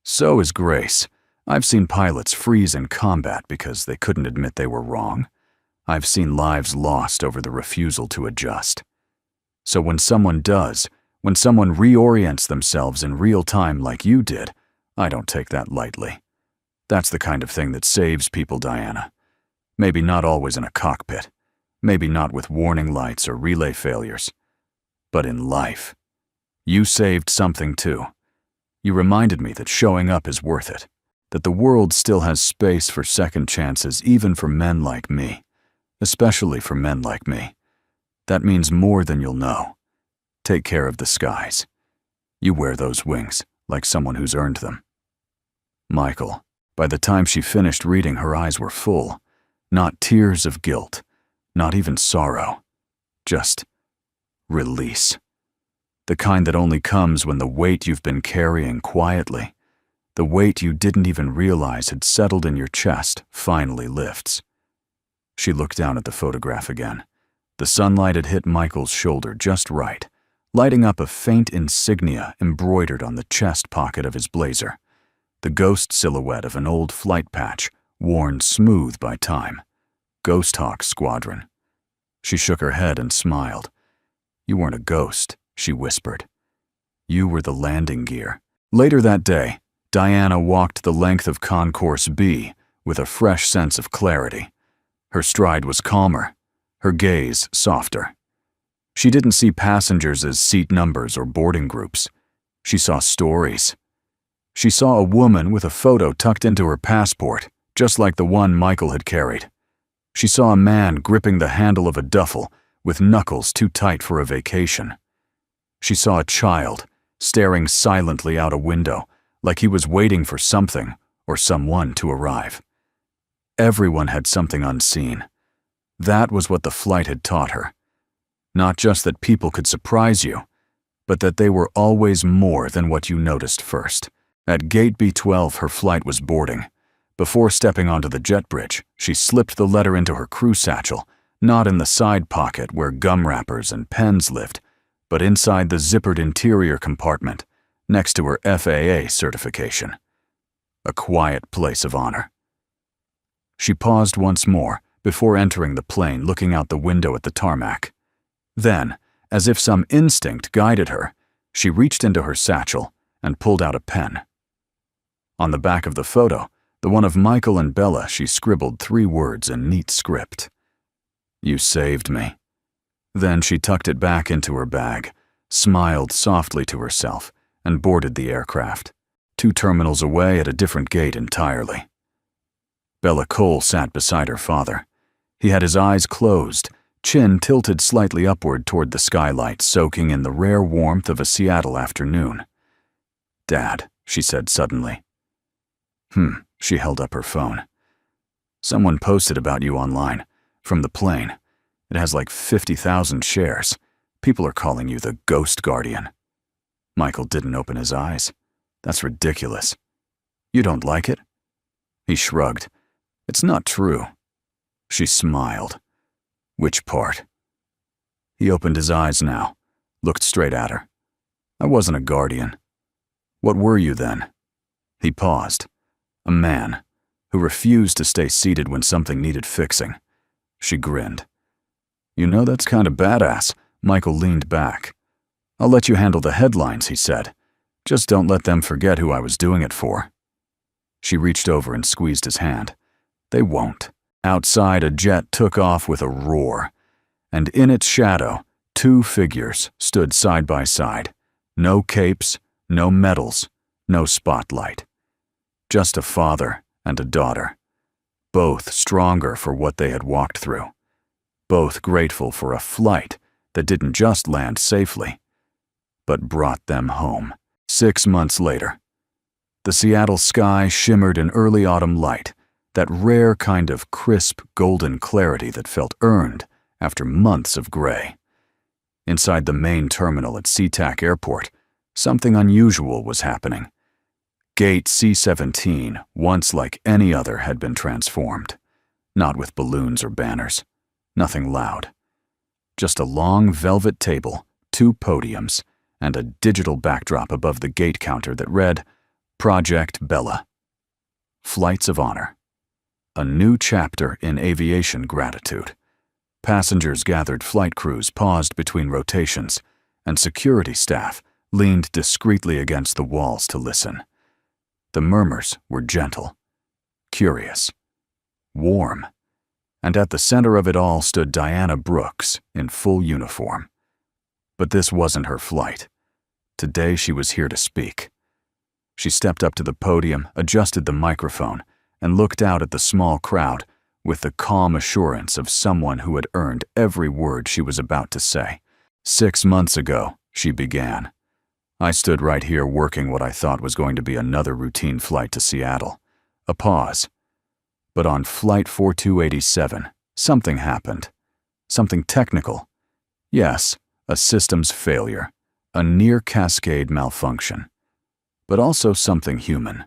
So is grace. I've seen pilots freeze in combat because they couldn't admit they were wrong. I've seen lives lost over the refusal to adjust. So when someone does, when someone reorients themselves in real time like you did, I don't take that lightly. That's the kind of thing that saves people, Diana. Maybe not always in a cockpit. Maybe not with warning lights or relay failures. But in life. You saved something too. You reminded me that showing up is worth it, that the world still has space for second chances even for men like me, especially for men like me. That means more than you'll know. Take care of the skies. You wear those wings like someone who's earned them. Michael, by the time she finished reading, her eyes were full, not tears of guilt, not even sorrow, just release. The kind that only comes when the weight you've been carrying quietly, the weight you didn't even realize had settled in your chest, finally lifts. She looked down at the photograph again. The sunlight had hit Michael's shoulder just right, lighting up a faint insignia embroidered on the chest pocket of his blazer, the ghost silhouette of an old flight patch worn smooth by time. Ghost Hawk Squadron. She shook her head and smiled. "You weren't a ghost," she whispered. "You were the landing gear." Later that day, Diana walked the length of Concourse B with a fresh sense of clarity. Her stride was calmer, her gaze softer. She didn't see passengers as seat numbers or boarding groups. She saw stories. She saw a woman with a photo tucked into her passport, just like the one Michael had carried. She saw a man gripping the handle of a duffel with knuckles too tight for a vacation. She saw a child staring silently out a window like he was waiting for something or someone to arrive. Everyone had something unseen. That was what the flight had taught her. Not just that people could surprise you, but that they were always more than what you noticed first. At Gate B12, her flight was boarding. Before stepping onto the jet bridge, she slipped the letter into her crew satchel, not in the side pocket where gum wrappers and pens lived, but inside the zippered interior compartment next to her FAA certification. A quiet place of honor. She paused once more before entering the plane, looking out the window at the tarmac. Then, as if some instinct guided her, she reached into her satchel and pulled out a pen. On the back of the photo, the one of Michael and Bella, she scribbled 3 words in neat script. "You saved me." Then she tucked it back into her bag, smiled softly to herself, and boarded the aircraft, 2 terminals away at a different gate entirely. Bella Cole sat beside her father. He had his eyes closed, chin tilted slightly upward toward the skylight, soaking in the rare warmth of a Seattle afternoon. "Dad," she said suddenly. She held up her phone. "Someone posted about you online, from the plane. It has like 50,000 shares. People are calling you the Ghost Guardian." Michael didn't open his eyes. "That's ridiculous. You don't like it?" He shrugged. "It's not true." She smiled. "Which part?" He opened his eyes now, looked straight at her. "I wasn't a guardian." "What were you then?" He paused. A man who refused to stay seated when something needed fixing. She grinned. "You know, that's kind of badass." Michael leaned back. "I'll let you handle the headlines," he said. "Just don't let them forget who I was doing it for." She reached over and squeezed his hand. "They won't." Outside, a jet took off with a roar, and in its shadow, 2 figures stood side by side. No capes, no medals, no spotlight. Just a father and a daughter. Both stronger for what they had walked through. Both grateful for a flight that didn't just land safely, but brought them home. 6 months later, the Seattle sky shimmered in early autumn light, that rare kind of crisp, golden clarity that felt earned after months of gray. Inside the main terminal at SeaTac Airport, something unusual was happening. Gate C-17, once like any other, had been transformed. Not with balloons or banners. Nothing loud. Just a long velvet table, 2 podiums, and a digital backdrop above the gate counter that read, "Project Bella. Flights of Honor. A new chapter in aviation gratitude." Passengers gathered, flight crews paused between rotations, and security staff leaned discreetly against the walls to listen. The murmurs were gentle, curious, warm, and at the center of it all stood Diana Brooks in full uniform. But this wasn't her flight. Today she was here to speak. She stepped up to the podium, adjusted the microphone, and looked out at the small crowd with the calm assurance of someone who had earned every word she was about to say. "6 months ago," she began, "I stood right here working what I thought was going to be another routine flight to Seattle." A pause. But on Flight 4287, something happened. Something technical. Yes, a systems failure, a near-cascade malfunction. But also something human.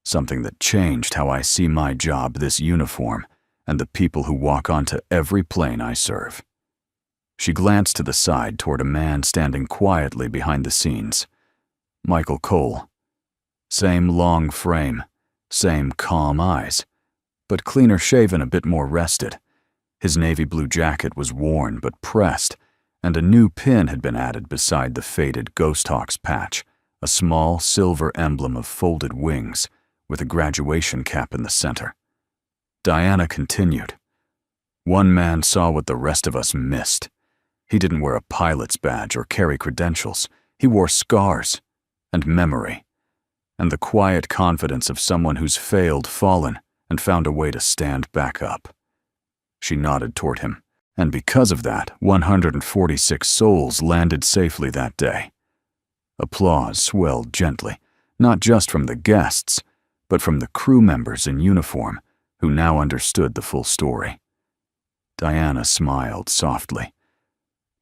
Something that changed how I see my job, this uniform, and the people who walk onto every plane I serve. She glanced to the side toward a man standing quietly behind the scenes. Michael Cole. Same long frame, same calm eyes, but cleaner shaven, a bit more rested. His navy blue jacket was worn but pressed, and a new pin had been added beside the faded Ghost Hawks patch, a small silver emblem of folded wings with a graduation cap in the center. Diana continued. "One man saw what the rest of us missed. He didn't wear a pilot's badge or carry credentials. He wore scars and memory, and the quiet confidence of someone who's failed, fallen, and found a way to stand back up." She nodded toward him, and because of that, 146 souls landed safely that day. Applause swelled gently, not just from the guests, but from the crew members in uniform who now understood the full story. Diana smiled softly.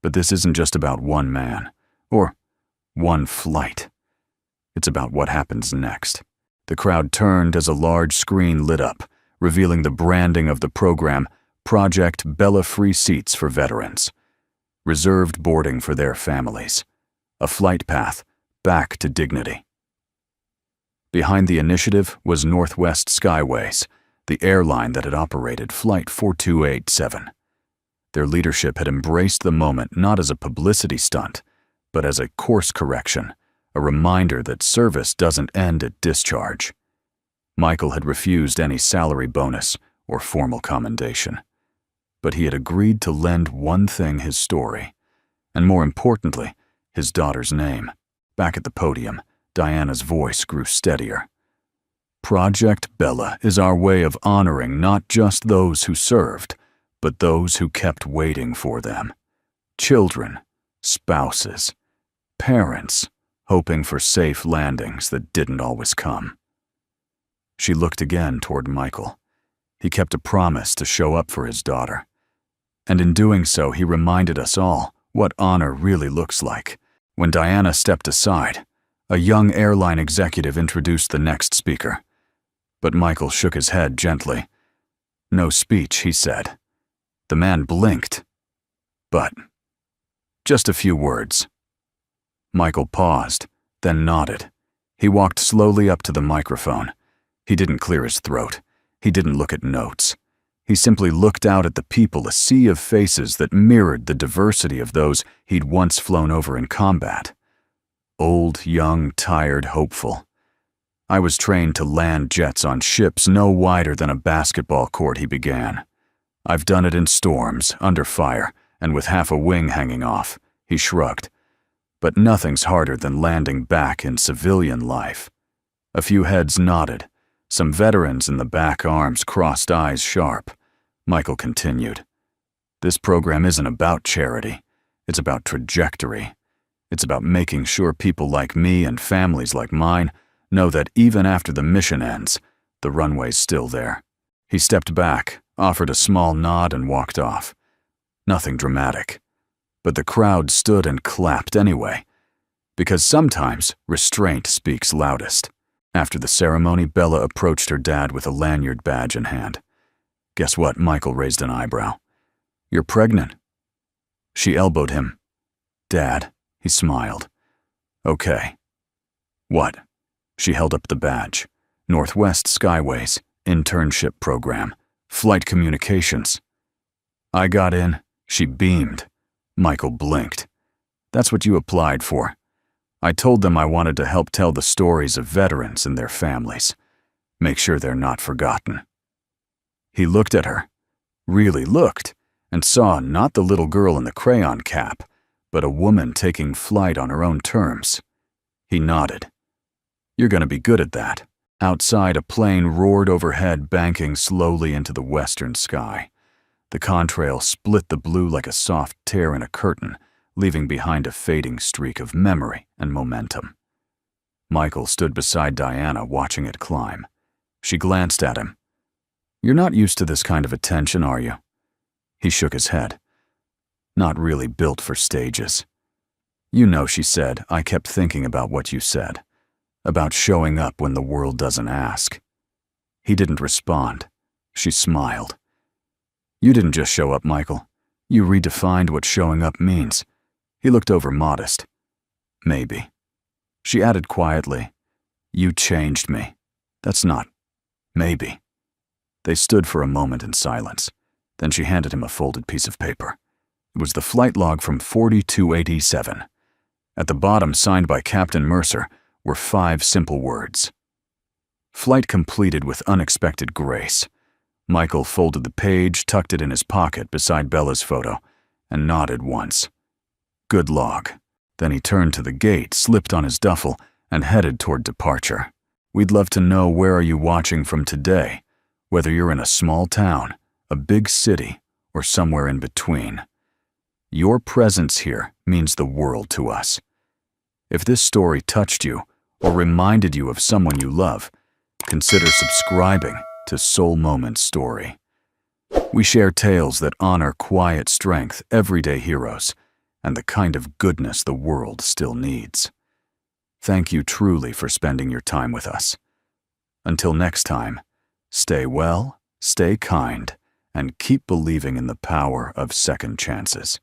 But this isn't just about one man, or one flight. It's about what happens next. The crowd turned as a large screen lit up, revealing the branding of the program, Project Bella free seats for veterans. Reserved boarding for their families. A flight path back to dignity. Behind the initiative was Northwest Skyways, the airline that had operated Flight 4287. Their leadership had embraced the moment not as a publicity stunt, but as a course correction, a reminder that service doesn't end at discharge. Michael had refused any salary bonus or formal commendation. But he had agreed to lend one thing: his story, and more importantly, his daughter's name. Back at the podium, Diana's voice grew steadier. Project Bella is our way of honoring not just those who served, but those who kept waiting for them. Children, spouses, parents, hoping for safe landings that didn't always come. She looked again toward Michael. He kept a promise to show up for his daughter. And in doing so, he reminded us all what honor really looks like. When Diana stepped aside, a young airline executive introduced the next speaker. But Michael shook his head gently. "No speech," he said. The man blinked. "But just a few words." Michael paused, then nodded. He walked slowly up to the microphone. He didn't clear his throat. He didn't look at notes. He simply looked out at the people, a sea of faces that mirrored the diversity of those he'd once flown over in combat. Old, young, tired, hopeful. "I was trained to land jets on ships no wider than a basketball court," he began. "I've done it in storms, under fire, and with half a wing hanging off," he shrugged. "But nothing's harder than landing back in civilian life." A few heads nodded. Some veterans in the back arms crossed eyes sharp. Michael continued. "This program isn't about charity. It's about trajectory. It's about making sure people like me and families like mine know that even after the mission ends, the runway's still there." He stepped back, offered a small nod, and walked off. Nothing dramatic. But the crowd stood and clapped anyway, because sometimes restraint speaks loudest. After the ceremony, Bella approached her dad with a lanyard badge in hand. "Guess what?" Michael raised an eyebrow. "You're pregnant." She elbowed him. "Dad," he smiled. "Okay." "What?" She held up the badge. "Northwest Skyways, internship program, flight communications." "I got in." She beamed. Michael blinked. "That's what you applied for. I told them I wanted to help tell the stories of veterans and their families. Make sure they're not forgotten." He looked at her, really looked, and saw not the little girl in the crayon cap, but a woman taking flight on her own terms. He nodded. "You're going to be good at that." Outside, a plane roared overhead, banking slowly into the western sky. The contrail split the blue like a soft tear in a curtain, leaving behind a fading streak of memory and momentum. Michael stood beside Diana, watching it climb. She glanced at him. "You're not used to this kind of attention, are you?" He shook his head. "Not really built for stages." "You know," she said, "I kept thinking about what you said. About showing up when the world doesn't ask." He didn't respond. She smiled. "You didn't just show up, Michael. You redefined what showing up means." He looked over modest. "Maybe." She added quietly, "You changed me. That's not maybe." They stood for a moment in silence. Then she handed him a folded piece of paper. It was the flight log from 4287. At the bottom, signed by Captain Mercer, were 5 simple words. "Flight completed with unexpected grace." Michael folded the page, tucked it in his pocket beside Bella's photo, and nodded once. "Good log." Then he turned to the gate, slipped on his duffel, and headed toward departure. "We'd love to know, where are you watching from today? Whether you're in a small town, a big city, or somewhere in between. Your presence here means the world to us. If this story touched you or reminded you of someone you love, consider subscribing to Soul Moment Story. We share tales that honor quiet strength, everyday heroes, and the kind of goodness the world still needs. Thank you truly for spending your time with us. Until next time, stay well, stay kind, and keep believing in the power of second chances.